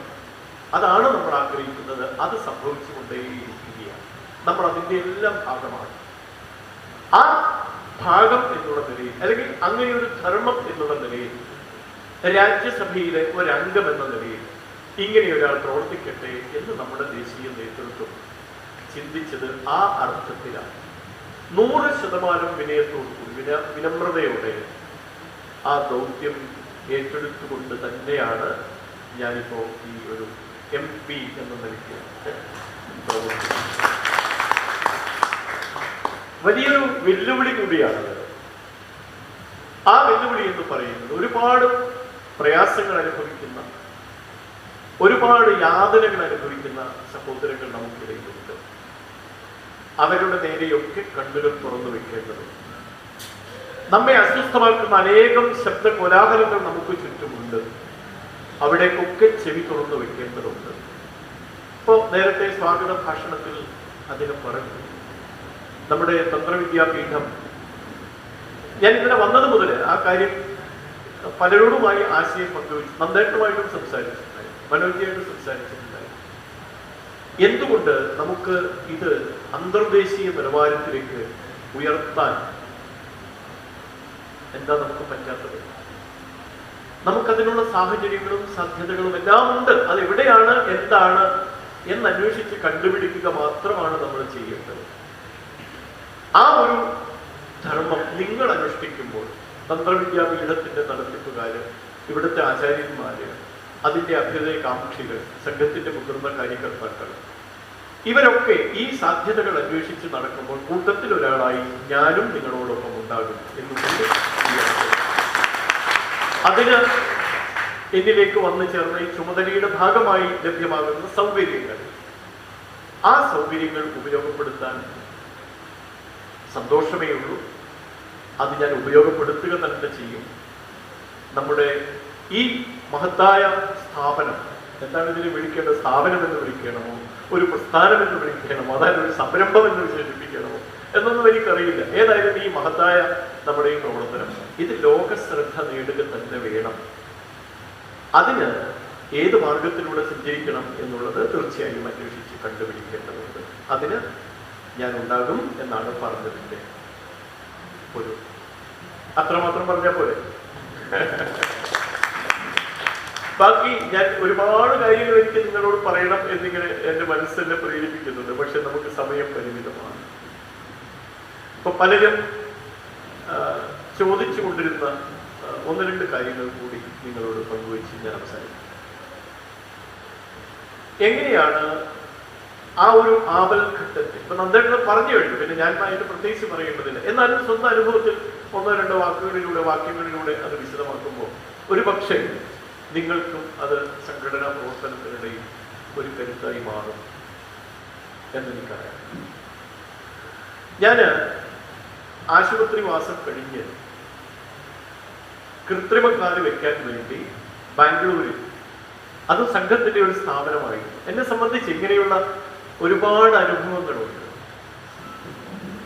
അതാണ് നമ്മൾ ആഗ്രഹിക്കുന്നത്. അത് സംഭവിച്ചുകൊണ്ടേയിരിക്കുകയാണ്. നമ്മൾ അതിൻ്റെ എല്ലാം ഭാഗമാണ്. ആ ഭാഗം എന്നുള്ള നിലയിൽ, അല്ലെങ്കിൽ അങ്ങനെ ഒരു ധർമ്മം എന്നുള്ള നിലയിൽ, രാജ്യസഭയിലെ ഒരംഗം എന്ന നിലയിൽ ഇങ്ങനെ ഒരാൾ പ്രവർത്തിക്കട്ടെ എന്ന് നമ്മുടെ ദേശീയ നേതൃത്വം ചിന്തിച്ചത് ആ അർത്ഥത്തിലാണ്. 100% വിനയത്തോടുകൂടി, വിനമ്രതയോടെ ആ ദൗത്യം ഏറ്റെടുത്തുകൊണ്ട് തന്നെയാണ് ഞാനിപ്പോ ഈ ഒരു MP എന്ന നിലയ്ക്ക് പ്രവർത്തിക്കുന്നത്. വലിയൊരു വെല്ലുവിളി കൂടിയാണത്. ആ വെല്ലുവിളി എന്ന് പറയുന്നത് ഒരുപാട് പ്രയാസങ്ങൾ അനുഭവിക്കുന്ന, ഒരുപാട് യാതനകൾ അനുഭവിക്കുന്ന സഹോദരങ്ങൾ നമുക്കിടയിലുണ്ട്. അവരുടെ നേരെയൊക്കെ കണ്ണുകൾ തുറന്നു വെക്കേണ്ടതുണ്ട്. നമ്മെ അസ്വസ്ഥമാക്കുന്ന അനേകം ശബ്ദ കോലാഹലങ്ങൾ നമുക്ക് ചുറ്റുമുണ്ട്. അവിടേക്കൊക്കെ ചെവി തുറന്നു വെക്കേണ്ടതുണ്ട്. ഇപ്പോൾ നേരത്തെ സ്വാഗത ഭാഷണത്തിൽ അദ്ദേഹം പറഞ്ഞു, നമ്മുടെ തന്ത്രവിദ്യാപീഠം, ഞാൻ ഇന്നലെ വന്നത് മുതൽ ആ കാര്യം പലരോടുമായി ആശയം പങ്കുവച്ചു. നന്ദേട്ടനുമായിട്ടും സംസാരിച്ചിട്ടുണ്ടായി, മനോജിയായിട്ടും സംസാരിച്ചിട്ടുണ്ടായി. എന്തുകൊണ്ട് നമുക്ക് ഇത് അന്തർദേശീയ നിലവാരത്തിലേക്ക് ഉയർത്താൻ എന്താ നമുക്ക് പറ്റാത്തത്? നമുക്കതിനുള്ള സാഹചര്യങ്ങളും സാധ്യതകളും എല്ലാം ഉണ്ട്. അത് എവിടെയാണ്, എന്താണ് എന്നന്വേഷിച്ച് കണ്ടുപിടിക്കുക മാത്രമാണ് നമ്മൾ ചെയ്യേണ്ടത്. ആ ഒരു ധർമ്മം നിങ്ങൾ അനുഷ്ഠിക്കുമ്പോൾ തന്ത്രവിദ്യാപീഠത്തിന്റെ നടത്തിപ്പുകാര്, ഇവിടുത്തെ ആചാര്യന്മാര്, അതിൻ്റെ അഭ്യുദയകാംക്ഷികൾ, സംഘത്തിൻ്റെ മുതിർന്ന കാര്യകർത്താക്കൾ, ഇവരൊക്കെ ഈ സാധ്യതകൾ അന്വേഷിച്ച് നടക്കുമ്പോൾ കൂട്ടത്തിൽ ഒരാളായി ഞാനും നിങ്ങളോടൊപ്പം ഉണ്ടാകും എന്നുകൊണ്ട് അതിന് എന്നിലേക്ക് വന്നു ചേർന്ന ഈ ചുമതലയുടെ ഭാഗമായി ലഭ്യമാകുന്ന സൗകര്യങ്ങൾ, ആ സൗകര്യങ്ങൾ ഉപയോഗപ്പെടുത്താൻ സന്തോഷമേ ഉള്ളൂ. അത് ഞാൻ ഉപയോഗപ്പെടുത്തുക തന്നെ ചെയ്യും. നമ്മുടെ ഈ മഹത്തായ സ്ഥാപനം, എന്താണ് ഇതിനെ വിളിക്കേണ്ടത്, സ്ഥാപനം എന്ന് വിളിക്കണമോ, ഒരു പ്രസ്ഥാനം എന്ന് വിളിക്കണമോ, അതായത് ഒരു സംരംഭം എന്ന് വിശേഷിപ്പിക്കണമോ എന്നൊന്നും എനിക്കറിയില്ല. ഏതായാലും ഈ മഹത്തായ നമ്മുടെ ഈ പ്രവർത്തനം ഇത് ലോകശ്രദ്ധ നേടുക തന്നെ വേണം. അതിന് ഏത് മാർഗത്തിലൂടെ സഞ്ചരിക്കണം എന്നുള്ളത് തീർച്ചയായും അന്വേഷിച്ച് കണ്ടുപിടിക്കേണ്ടതുണ്ട്. അതിന് ഞാൻ ഉണ്ടാകും എന്നാണ് പറഞ്ഞതിൻ്റെ ഒരു അത്രമാത്രം പറഞ്ഞാൽ പോലെ. ബാക്കി ഞാൻ ഒരുപാട് കാര്യങ്ങൾ എനിക്ക് നിങ്ങളോട് പറയണം എന്നിങ്ങനെ എൻ്റെ മനസ്സിനെ പ്രേരിപ്പിക്കുന്നുണ്ട്. പക്ഷെ നമുക്ക് സമയം പരിമിതമാണ്. ഇപ്പൊ പലരും ചോദിച്ചു കൊണ്ടിരുന്ന ഒന്ന് രണ്ട് കാര്യങ്ങൾ കൂടി നിങ്ങളോട് പങ്കുവച്ച് ഞാൻ അവസാനിക്കും. എങ്ങനെയാണ് ആ ഒരു ആവൽഘട്ടത്തിൽ, ഇപ്പൊ നന്ദേട്ടൻ പറഞ്ഞു കഴിഞ്ഞു, പിന്നെ ഞാൻ അതിന് പ്രത്യേകിച്ച് പറയേണ്ടതില്ല. എന്നാലും സ്വന്തം അനുഭവത്തിൽ ഒന്നോ രണ്ടോ വാക്യങ്ങളിലൂടെ അത് വിശദമാക്കുമ്പോൾ ഒരു പക്ഷേ നിങ്ങൾക്കും അത് സംഘടനാ പ്രവർത്തനത്തിനിടയിൽ ഒരു കരുത്തായി മാറും എന്നെനിക്കറിയാം. ഞാൻ ആശുപത്രി വാസം കഴിഞ്ഞ് കൃത്രിമക്കാല് വെക്കാൻ വേണ്ടി ബാംഗ്ലൂരിൽ, അത് സംഘത്തിന്റെ ഒരു സ്ഥാപനമായിരുന്നു. എന്നെ സംബന്ധിച്ച് ഇങ്ങനെയുള്ള ഒരുപാട് അനുഭവങ്ങളുണ്ട്.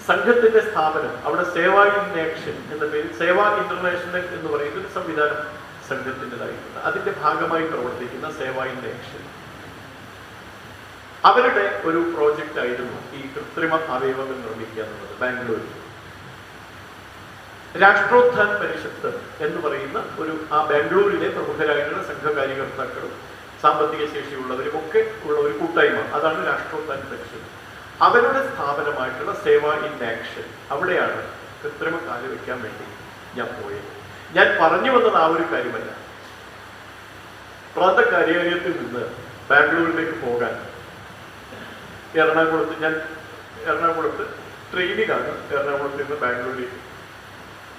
സംഘത്തിന്റെ സ്ഥാപനം, അവിടെ സേവാ ഇൻ ആക്ഷൻ എന്ന പേരിൽ സേവാ ഇന്റർനാഷണൽ എന്ന് പറയുന്ന ഒരു സംവിധാനം സംഘത്തിൻ്റെതായിട്ടുണ്ട്. അതിന്റെ ഭാഗമായി പ്രവർത്തിക്കുന്ന സേവാ ഇൻ ആക്ഷൻ, അവരുടെ ഒരു പ്രോജക്റ്റ് ആയിരുന്നു ഈ കൃത്രിമ അവയവങ്ങൾ നിർമ്മിക്കുക എന്നുള്ളത്. ബാംഗ്ലൂരിൽ രാഷ്ട്രോത്ഥാൻ പരിഷത്ത് എന്ന് പറയുന്ന ഒരു ആ ബാംഗ്ലൂരിലെ പ്രമുഖരായിട്ടുള്ള സംഘകാര്യകർത്താക്കളും സാമ്പത്തിക ശേഷിയുള്ളവരും ഒക്കെ ഉള്ള ഒരു കൂട്ടായ്മ, അതാണ് രാഷ്ട്രോത്ഥാൻ പരിഷത്ത്. അവരുടെ സ്ഥാപനമായിട്ടുള്ള സേവാ ഇൻ ആക്ഷൻ, അവിടെയാണ് കൃത്രിമ കാല് വയ്ക്കാൻ വേണ്ടി ഞാൻ പോയത്. ഞാൻ പറഞ്ഞു വന്നത് ആ ഒരു കാര്യമല്ല. പ്രാന്ത കാര്യാലയത്തിൽ നിന്ന് ബാംഗ്ലൂരിലേക്ക് പോകാൻ എറണാകുളത്ത് ട്രെയിനിലാണ് എറണാകുളത്ത് നിന്ന് ബാംഗ്ലൂരിലേക്ക്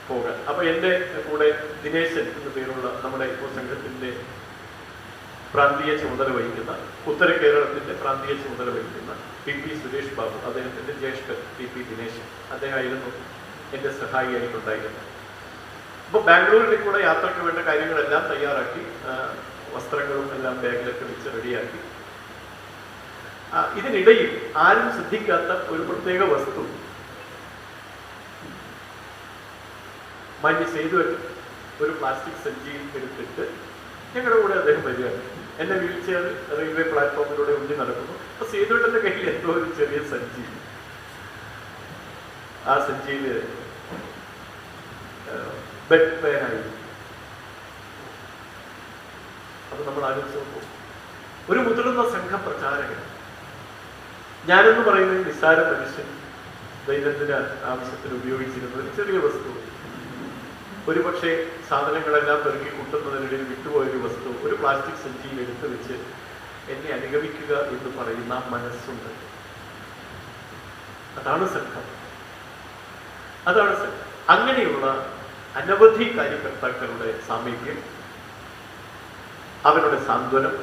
പോകാൻ. അപ്പൊ എൻ്റെ കൂടെ ദിനേശൻ എന്ന പേരുള്ള നമ്മുടെ ഇപ്പോൾ സംഘത്തിന്റെ പ്രാന്തീയ ചുമതല വഹിക്കുന്ന, ഉത്തര കേരളത്തിന്റെ പ്രാന്തീയ ചുമതല വഹിക്കുന്ന PP സുരേഷ് ബാബു, അദ്ദേഹത്തിന്റെ ജ്യേഷ്ഠൻ PP ദിനേശൻ, അദ്ദേഹമായിരുന്നു എൻ്റെ സഹായിയായിട്ടുണ്ടായിരുന്നത്. അപ്പോൾ ബാംഗ്ലൂരിലേക്കുള്ള യാത്രയ്ക്ക് വേണ്ട കാര്യങ്ങളെല്ലാം തയ്യാറാക്കി, വസ്ത്രങ്ങളും എല്ലാം ബാഗിലൊക്കെ വെച്ച് റെഡിയാക്കി. ഇതിനിടയിൽ ആരും ശ്രദ്ധിക്കാത്ത ഒരു പ്രത്യേക വസ്തു മാന്യ സേതു ഒരു പ്ലാസ്റ്റിക് സഞ്ചിയിൽ എടുത്തിട്ട് ഞങ്ങളുടെ കൂടെ അദ്ദേഹം വരികയാണ്. എന്നെ വീൽ ചെയർ റെയിൽവേ പ്ലാറ്റ്ഫോമിലൂടെ ഉന്തി നടക്കുന്നു. അപ്പൊ സേതുവേട്ടന്റെ കയ്യിൽ എന്തോ ഒരു ചെറിയ സഞ്ചി, ആ സഞ്ചിയിൽ ബെഡ് പേനായി. അത് നമ്മൾ ആലോചിച്ച് നോക്കും. ഒരു മുതിർന്ന സംഘപ്രചാരകൻ, ഞാനെന്ന് പറയുന്നത് നിസ്സാര മനുഷ്യൻ ദൈനംദിന ആവശ്യത്തിന് ഉപയോഗിച്ചിരുന്ന ഒരു ചെറിയ വസ്തു, ഒരു പക്ഷേ സാധനങ്ങളെല്ലാം പെറുക്കി കൂട്ടുന്നതിനിടയിൽ വിട്ടുപോയൊരു വസ്തു ഒരു പ്ലാസ്റ്റിക് സഞ്ചിയിൽ എടുത്തു വെച്ച് എന്നെ അനുഗമിക്കുക എന്ന് പറയുന്ന മനസ്സുണ്ട്. അതാണ് സംഘം, അതാണ് സംഘം. അങ്ങനെയുള്ള അനവധി കാര്യകർത്താക്കളുടെ സാമീപ്യം, അവരുടെ സാന്ത്വനം.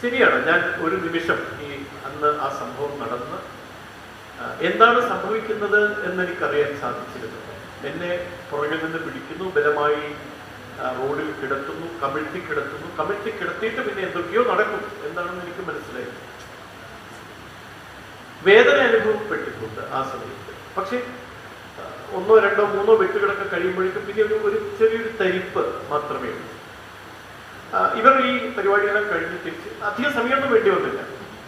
ശരിയാണ്, ഞാൻ ഒരു നിമിഷം ഈ അന്ന് ആ സംഭവം നടന്ന് എന്താണ് സംഭവിക്കുന്നത് എന്നെനിക്കറിയാൻ സാധിച്ചിരുന്നു. എന്നെ പുറകിൽ നിന്ന് പിടിക്കുന്നു, ബലമായി റോഡിൽ കിടത്തുന്നു, കമിഴ്ത്തി കിടത്തിയിട്ട് പിന്നെ എന്തൊക്കെയോ നടക്കും എന്താണെന്ന് എനിക്ക് മനസ്സിലായി. വേദന അനുഭവപ്പെട്ടിട്ടുണ്ട് ആ സമയത്ത്. പക്ഷെ 1, 2, 3 വെട്ടുകളൊക്കെ കഴിയുമ്പോഴേക്കും പിന്നെ ഒരു ചെറിയൊരു തരിപ്പ് മാത്രമേ ഉള്ളൂ. ഇവർ ഈ പരിപാടികളെല്ലാം കഴിഞ്ഞ് തിരിച്ച് അധിക സമയമൊന്നും വേണ്ടി വന്നില്ല.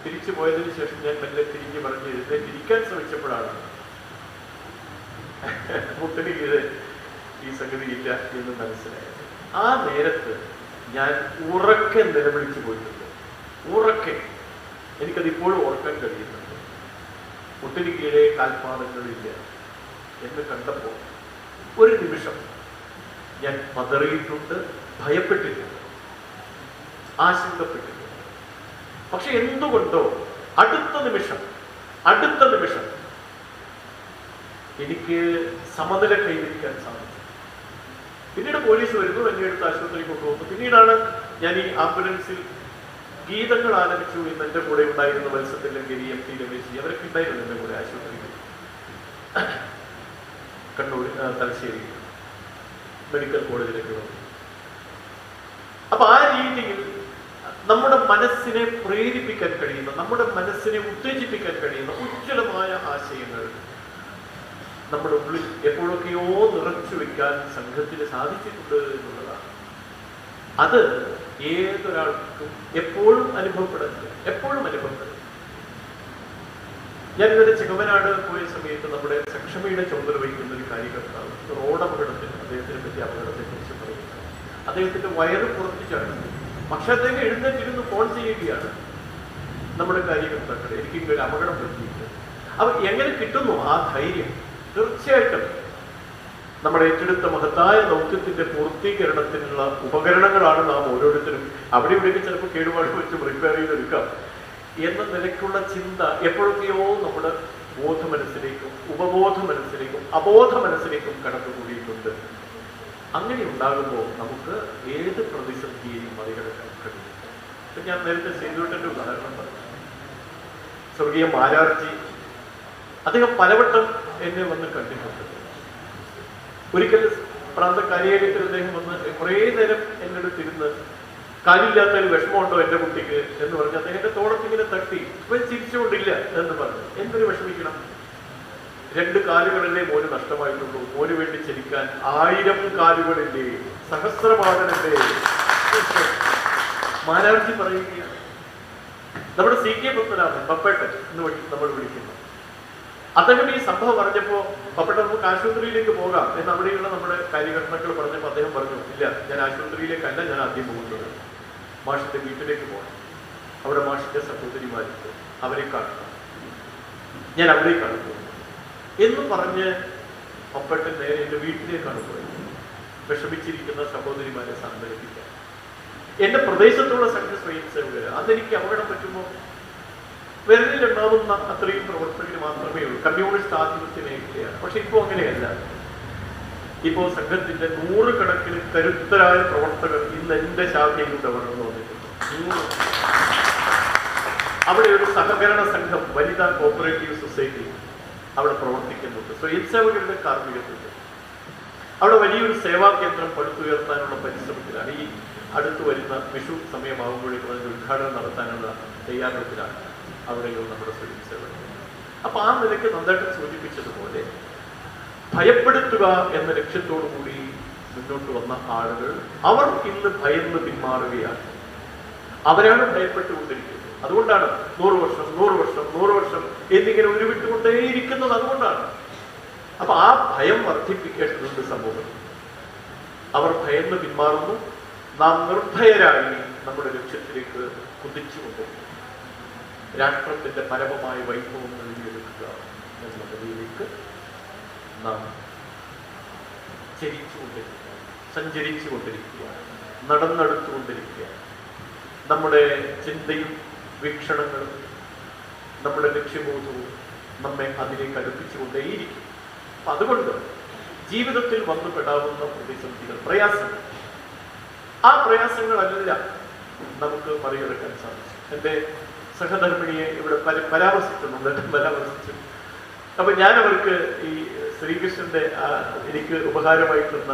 തിരിച്ചു പോയതിനു ശേഷം ഞാൻ മെല്ലെ തിരിഞ്ഞ് പറഞ്ഞ് എഴുന്നേറ്റിരിക്കാൻ ശ്രമിച്ചപ്പോഴാണ് മുട്ടിന് കീഴെ ഈ സംഗതി ഇല്ല എന്ന് മനസ്സിലായത്. ആ നേരത്ത് ഞാൻ ഉറക്കെ നിലവിളിച്ചു പോയിട്ടുണ്ട്. ഉറക്കെ, എനിക്കതിപ്പോഴും ഓർക്കാൻ കഴിയുന്നുണ്ട്. മുട്ടിന് കീഴെ കാൽപാദങ്ങളില്ല എന്ന് കണ്ടപ്പോൾ ഒരു നിമിഷം ഞാൻ പതറിയിട്ടുണ്ട്, ഭയപ്പെട്ടിട്ടുണ്ട്. ആശങ്കപ്പെട്ടിട്ടുണ്ട്. പക്ഷെ എന്തുകൊണ്ടോ അടുത്ത നിമിഷം എനിക്ക് സമനില കൈവരിക്കാൻ സാധിച്ചു. പിന്നീട് പോലീസ് വരുന്നു, എന്നെ എടുത്ത് ആശുപത്രിയിൽ കൊണ്ടുപോകുന്നു. പിന്നീടാണ് ഞാൻ ഈ ആംബുലൻസിൽ ഗീതങ്ങൾ ആലപിച്ചു എന്ന് എൻ്റെ കൂടെ ഉണ്ടായിരുന്ന വത്സത്തിലങ്കരി, എം ടി രമേശ്, അവരൊക്കെ ഉണ്ടായിരുന്നു എൻ്റെ കൂടെ ആശുപത്രിയിൽ, കണ്ണൂർ തലശ്ശേരി മെഡിക്കൽ കോളേജിലേക്ക് വന്നു. അപ്പൊ ആ രീതിയിൽ നമ്മുടെ മനസ്സിനെ പ്രേരിപ്പിക്കാൻ കഴിയുന്ന, നമ്മുടെ മനസ്സിനെ ഉത്തേജിപ്പിക്കാൻ കഴിയുന്ന ഉജ്ജ്വലമായ ആശയങ്ങൾ നമ്മുടെ ഉള്ളിൽ എപ്പോഴൊക്കെയോ നിറച്ചു വെക്കാൻ സംഘത്തിന് സാധിച്ചിട്ടുണ്ട് എന്നുള്ളതാണ്. അത് ഏതൊരാൾക്കും എപ്പോഴും അനുഭവപ്പെടുന്നത്. ഞാൻ ഇന്നലെ ചെങ്ങമനാട് പോയ സമയത്ത് നമ്മുടെ സക്ഷമയുടെ ചുമതല വഹിക്കുന്ന ഒരു കാര്യകർത്താവ് റോഡ് അപകടത്തിൽ, അദ്ദേഹത്തിനെ പറ്റി അപകടത്തെ കുറിച്ച് പറയുന്നത്, അദ്ദേഹത്തിന്റെ വയറ് പുറത്തു ചാടുന്നു. പക്ഷെ അദ്ദേഹം എഴുന്നേറ്റിരുന്ന് ഫോൺ ചെയ്യുകയാണ് നമ്മുടെ കാര്യകർത്താക്കളെ, എനിക്ക് ഒരു അപകടം പറ്റിയിട്ട്. അപ്പൊ എങ്ങനെ കിട്ടുന്നു ആ ധൈര്യം? തീർച്ചയായിട്ടും നമ്മുടെ ഏറ്റെടുത്ത മഹത്തായ ദൗത്യത്തിന്റെ പൂർത്തീകരണത്തിനുള്ള ഉപകരണങ്ങളാണ് നാം ഓരോരുത്തരും. അവിടെ ഇവിടെയൊക്കെ ചിലപ്പോൾ കേടുപാട് വെച്ച് റിപ്പയർ ചെയ്തെടുക്കാം എന്ന നിലയ്ക്കുള്ള ചിന്ത എപ്പോഴൊക്കെയോ നമ്മുടെ ബോധ മനസ്സിലേക്കും ഉപബോധ മനസ്സിലേക്കും അബോധ മനസ്സിലേക്കും കടന്നുകൂടിയിട്ടുണ്ട്. അങ്ങനെ ഉണ്ടാകുമ്പോൾ നമുക്ക് ഏത് പ്രതിസന്ധിയെയും മറികടക്കാൻ കഴിയും. ഇപ്പൊ ഞാൻ നേരത്തെ സേതുവേട്ടന്റെ ഉദാഹരണം പറഞ്ഞു. സ്വർഗീയ മാരാർജി അദ്ദേഹം പലവട്ടം എന്നെ വന്ന് കണ്ടിട്ടുണ്ട്. ഒരിക്കൽ പ്രാന്ത കാര്യാലയത്തിൽ അദ്ദേഹം വന്ന് കുറേ നേരം എന്നോട് തിരുന്ന്, കാലില്ലാത്ത ഒരു വിഷമമുണ്ടോ എൻ്റെ കുട്ടിക്ക് എന്ന് പറഞ്ഞ് അദ്ദേഹത്തിന്റെ തോളത്തിങ്ങനെ തട്ടി, ഇവൻ ചിരിച്ചുകൊണ്ടില്ല എന്ന് പറഞ്ഞു. എന്തൊരു വിഷമിക്കണം, 2 കാലുകളല്ലേ മോന് നഷ്ടമായിട്ടുള്ളൂ, മോന് വേണ്ടി ചലിക്കാൻ 1000 കാലുകളില്ലേ, സഹസ്രപാദനല്ലേ. മാരാർജി പറയുകയാണ്. നമ്മുടെ CK പത്മനാഭൻ, പപ്പേട്ടൻ എന്ന് നമ്മൾ വിളിക്കുന്നു, അദ്ദേഹം ഈ സംഭവം പറഞ്ഞപ്പോ, പപ്പേട്ടൻ നമുക്ക് ആശുപത്രിയിലേക്ക് പോകാം എന്ന് അവിടെയുള്ള നമ്മുടെ കാര്യകർത്താക്കൾ പറഞ്ഞപ്പോൾ അദ്ദേഹം പറഞ്ഞു, ഇല്ല, ഞാൻ ആശുപത്രിയിലേക്കല്ല ഞാൻ ആദ്യം പോകുന്നത്, മാഷിന്റെ വീട്ടിലേക്ക് പോകണം, അവിടെ മാഷിന്റെ സഹോദരിമാരുണ്ട്, അവരെ കാണണം, ഞാൻ അവിടേക്കാണ് പോകുന്നത് എന്ന് പറഞ്ഞ് പപ്പേട്ടൻ നേരെ എൻ്റെ വീട്ടിലേക്കാണ് പോയത്. വിഷമിച്ചിരിക്കുന്ന സഹോദരിമാരെ സാന്ത്വനിപ്പിക്കാൻ. എന്റെ പ്രദേശത്തുള്ള സംഘ സ്വയം സേവകര്, അതെനിക്ക് അപകടം പറ്റുമ്പോൾ വിരലിലുണ്ടാവുന്ന അത്രയും പ്രവർത്തകർ മാത്രമേ ഉള്ളൂ. കമ്മ്യൂണിസ്റ്റ് ആധിപത്യ മേഖലയാണ്. പക്ഷെ ഇപ്പോ അങ്ങനെയല്ല. ഇപ്പോ സംഘത്തിന്റെ 100 കണക്കിന് കരുത്തരായ പ്രവർത്തകർ ഇന്ന് എന്റെ ശാഖയിലൂടെ വളർന്നു വന്നിട്ടുണ്ട്. അവിടെ ഒരു സഹകരണ സംഘം, വനിതാ കോപ്പറേറ്റീവ് സൊസൈറ്റി അവിടെ പ്രവർത്തിക്കുന്നുണ്ട്. സ്വയം സേവകരുടെ കാർമ്മികത്വത്തിൽ അവിടെ വലിയൊരു സേവാ കേന്ദ്രം പടുത്തുയർത്താനുള്ള പരിശ്രമത്തിലാണ്. ഈ അടുത്തു വരുന്ന വിഷു സമയമാകുമ്പോഴേക്കും അതിന്റെ ഉദ്ഘാടനം നടത്താനുള്ള തയ്യാറെടുപ്പിലാണ് അവിടെയുള്ള നമ്മുടെ സ്വയം സേവകർ. അപ്പൊ ആ നിലയ്ക്ക് നന്നായിട്ട് സൂചിപ്പിച്ചതുപോലെ ഭയപ്പെടുത്തുക എന്ന ലക്ഷ്യത്തോടു കൂടി മുന്നോട്ട് വന്ന ആളുകൾ, അവർ ഇന്ന് ഭയന്ന് പിന്മാറുകയാണ്. അവരാണ് ഭയപ്പെട്ടുകൊണ്ടിരിക്കുന്നത്. അതുകൊണ്ടാണ് 100 വർഷം എന്നിങ്ങനെ ഉരുവിട്ടുകൊണ്ടേയിരിക്കുന്നത്. അതുകൊണ്ടാണ്. അപ്പൊ ആ ഭയം വർദ്ധിപ്പിക്കേണ്ടതുണ്ട് സമൂഹം. അവർ ഭയന്ന് പിന്മാറുന്നു. നാം നിർഭയരായി നമ്മുടെ ലക്ഷ്യത്തിലേക്ക് കുതിച്ചുകൊണ്ടിരിക്കുന്നു. രാഷ്ട്രത്തിന്റെ പരമമായ വൈഭവം നേടിയെടുക്കുക എന്ന നിലയിലേക്ക് നാം ചരിച്ചുകൊണ്ടിരിക്കുക, സഞ്ചരിച്ചുകൊണ്ടിരിക്കുക, നടന്നെടുത്തുകൊണ്ടിരിക്കുക. നമ്മുടെ ചിന്തയും വീക്ഷണങ്ങളും നമ്മുടെ ലക്ഷ്യബോധവും നമ്മെ അതിലേക്ക് അടുപ്പിച്ചുകൊണ്ടേയിരിക്കും. അപ്പൊ അതുകൊണ്ട് ജീവിതത്തിൽ വന്നുപെടാവുന്ന പ്രതിസന്ധികൾ, പ്രയാസങ്ങൾ, ആ പ്രയാസങ്ങളെല്ലാം നമുക്ക് മറികടക്കാൻ സാധിച്ചു. എൻ്റെ സഹധർമ്മിണിയെ ഇവിടെ പരാമർശിച്ചു. അപ്പൊ ഞാൻ അവർക്ക് ഈ ശ്രീകൃഷ്ണന്റെ എനിക്ക് ഉപഹാരമായിട്ടുള്ള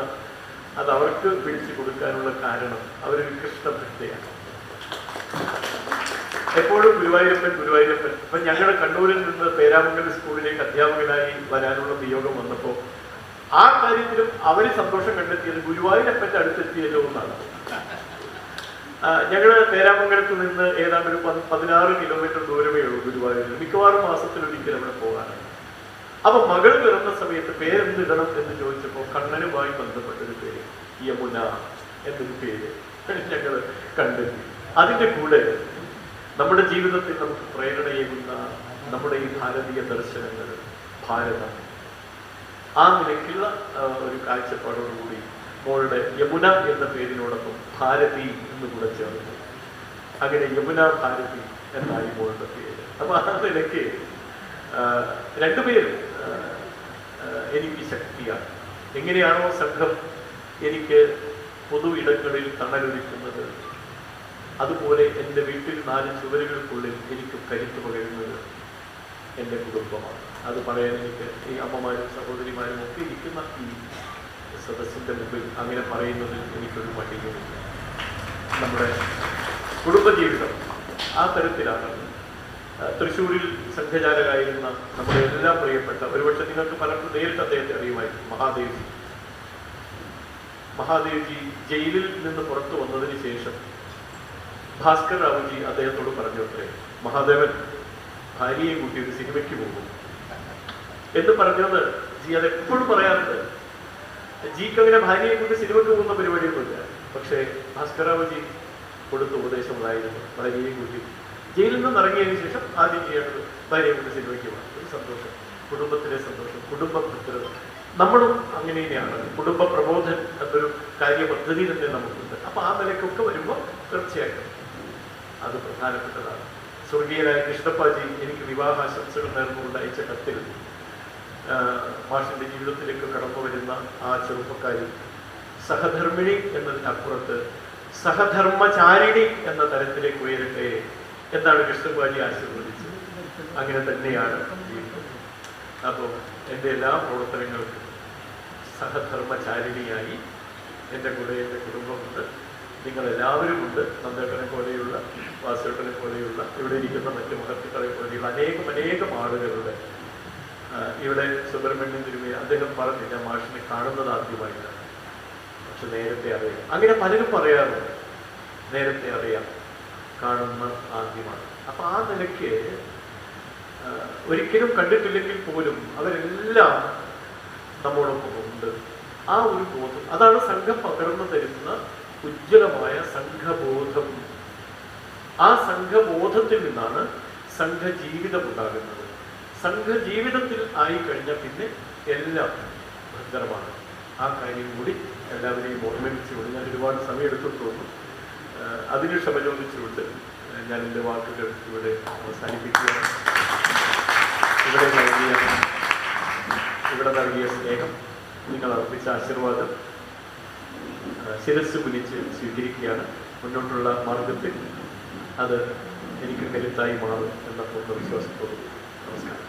അത് അവർക്ക് പിടിച്ചു കൊടുക്കാനുള്ള കാരണം അവരൊരു കൃഷ്ണഭക്തയാണ്. എപ്പോഴും ഗുരുവായൂരപ്പൻ. അപ്പൊ ഞങ്ങളുടെ കണ്ണൂരിൽ നിന്ന് പേരാമംഗലം സ്കൂളിലേക്ക് അധ്യാപകനായി വരാനുള്ള നിയോഗം വന്നപ്പോ ആ കാര്യത്തിലും അവര് സന്തോഷം കണ്ടെത്തിയത് ഗുരുവായൂരപ്പന്റെ അടുത്തെത്തിയല്ലോ എന്നാണ്. ഞങ്ങള് പേരാമംഗലത്ത് നിന്ന് ഏതാണ്ട് ഒരു 16 കിലോമീറ്റർ ദൂരമേ ഉള്ളൂ ഗുരുവായൂരിൽ. മിക്കവാറും മാസത്തിലൊരിക്കൽ അവിടെ പോകാനാണ്. അപ്പൊ മകൾ പിറന്ന സമയത്ത് പേരെന്തിടണം എന്ന് ചോദിച്ചപ്പോൾ കണ്ണനുമായി ബന്ധപ്പെട്ടൊരു പേര്, യമുന എന്നൊരു പേര് ഞങ്ങൾ കണ്ടെത്തി. അതിന്റെ കൂടെ നമ്മുടെ ജീവിതത്തിൽ നമുക്ക് പ്രേരണയേകുന്ന നമ്മുടെ ഈ ഭാരതീയ ദർശനങ്ങൾ, ഭാരതം, ആ നിലയ്ക്കുള്ള ഒരു കാഴ്ചപ്പാടോടുകൂടി മോളുടെ യമുന എന്ന പേരിനോടൊപ്പം ഭാരതി എന്ന് കൂടെ ചേർന്നു. അങ്ങനെ യമുന ഭാരതി എന്നായി മോളുടെ പേര്. അപ്പൊ ആ നിലയ്ക്ക് രണ്ടുപേരും എനിക്ക് ശക്തിയാണ്. എങ്ങനെയാണോ സംഘം എനിക്ക് പൊതു ഇടങ്ങളിൽ തണലൊരുക്കുന്നത്, അതുപോലെ എൻ്റെ വീട്ടിൽ 4 ചുവരുകൾക്കുള്ളിൽ എനിക്ക് കരുത്ത് പകരുന്നത് എൻ്റെ കുടുംബമാണ്. അത് പറയാൻ എനിക്ക് ഈ അമ്മമാരും സഹോദരിമാരും ഒക്കെ ഇരിക്കുന്ന ഈ സദസ്സിൻ്റെ മുമ്പിൽ അങ്ങനെ പറയുന്നതിൽ എനിക്കൊരു മടിയുമില്ല. നമ്മുടെ കുടുംബജീവിതം ആ തരത്തിലാണ്. തൃശ്ശൂരിൽ സംഘചാലകായിരുന്ന നമ്മുടെ എല്ലാം പ്രിയപ്പെട്ട, ഒരുപക്ഷെ നിങ്ങൾക്ക് പലർക്കും നേരിട്ട് അദ്ദേഹത്തെ അറിയുമായിരുന്നു, മഹാദേവ്ജി ജയിലിൽ നിന്ന് പുറത്തു വന്നതിന് ശേഷം ഭാസ്കർ റാവുജി അദ്ദേഹത്തോട് പറഞ്ഞു അത്രേ, മഹാദേവൻ ഭാര്യയെ കൂട്ടി ഒരു സിനിമയ്ക്ക് പോകും എന്ന് പറഞ്ഞത് ജി അതെപ്പോഴും പറയാറുണ്ട്. ജിക്ക് അങ്ങനെ ഭാര്യയെ കൂട്ടി സിനിമയ്ക്ക് പോകുന്ന പരിപാടിയൊന്നുമില്ല. പക്ഷേ ഭാസ്കർ റാവുജി കൊടുത്ത ഉപദേശമുണ്ടായിരുന്നു, ഭാര്യയെ കൂട്ടി ജയിലിൽ നിന്ന് ഇറങ്ങിയതിനു ശേഷം ആദ്യം ചെയ്യേണ്ടത് ഭാര്യയെ കൂട്ടി സിനിമയ്ക്ക് പോകാം. ഒരു സന്തോഷം, കുടുംബത്തിലെ സന്തോഷം, കുടുംബ ഭദ്രത. നമ്മളും അങ്ങനെ തന്നെയാണ്. കുടുംബ പ്രബോധൻ എന്നൊരു കാര്യപദ്ധതി തന്നെ നമുക്കുണ്ട്. അപ്പൊ ആ നിലയ്ക്കൊക്കെ വരുമ്പോൾ തീർച്ചയായിട്ടും അത് പ്രധാനപ്പെട്ടതാണ്. സ്വർഗീയനായ കൃഷ്ണപ്പാജി എനിക്ക് വിവാഹാശംസകൾ നേർന്നുകൊണ്ട് അയച്ച കത്തിൽ മാഷിന്റെ ജീവിതത്തിലേക്ക് കടന്നു വരുന്ന ആ ചെറുപ്പക്കാരി സഹധർമ്മിണി എന്നതിനപ്പുറത്ത് സഹധർമ്മചാരിണി എന്ന തരത്തിലേക്ക് ഉയരട്ടെ എന്നാണ് കൃഷ്ണപ്പാജി ആശീർവദിച്ചത്. അങ്ങനെ തന്നെയാണ് ജീവിതം. അപ്പോൾ എൻ്റെ എല്ലാ പ്രവർത്തനങ്ങൾക്കും സഹധർമ്മചാരിണിയായി എൻ്റെ കൂടെ എൻ്റെ കുടുംബമുണ്ട്, നിങ്ങളെല്ലാവരും ഉണ്ട്. നന്ദേട്ടനെ പോലെയുള്ള, വാസുവേട്ടനെ പോലെയുള്ള, ഇവിടെ ഇരിക്കുന്ന മറ്റു മഹത്തുക്കളെ പോലെയുള്ള അനേകം ആളുകളുടെ ഇവിടെ സുബ്രഹ്മണ്യൻ തിരുമേനി അദ്ദേഹം പറഞ്ഞില്ല, മാഷിനെ കാണുന്നത് ആദ്യമായിട്ടാണ്, പക്ഷെ നേരത്തെ അറിയാം. അങ്ങനെ പലരും പറയാറുണ്ട്, നേരത്തെ അറിയാം, കാണുന്ന ആദ്യമാണ്. അപ്പൊ ആ നിലയ്ക്ക് ഒരിക്കലും കണ്ടിട്ടില്ലെങ്കിൽ പോലും അവരെല്ലാം നമ്മോടൊപ്പം ഉണ്ട്. ആ ഒരു ബോധം, അതാണ് സംഘം പകർന്നു തരുന്ന ഉജ്ജ്വലമായ സംഘബോധം. ആ സംഘബോധത്തിൽ നിന്നാണ് സംഘജീവിതം ഉണ്ടാകുന്നത്. സംഘജീവിതത്തിൽ ആയി കഴിഞ്ഞാൽ പിന്നെ എല്ലാം ഭദ്രമാണ്. ആ കാര്യം കൂടി എല്ലാവരെയും ഓർമ്മിപ്പിച്ചുകൊണ്ട് ഞാൻ ഒരുപാട് സമയം എടുത്തു തോന്നുന്നു. അതിന് ക്ഷമ ചോദിച്ചുകൊണ്ട് ഞാൻ എൻ്റെ വാക്കുകൾ ഇവിടെ അവസാനിപ്പിക്കുകയാണ്. ഇവിടെ നൽകിയ സ്നേഹം, നിങ്ങൾ അർപ്പിച്ച ആശീർവാദം ശിരസ് കുലിച്ച് സ്വീകരിക്കുകയാണ്. മുന്നോട്ടുള്ള മാർഗത്തിൽ അത് എനിക്ക് കരുത്തായി മാറും എന്ന പൂർണ്ണ വിശ്വാസത്തോടുകൂടി നമസ്കാരം.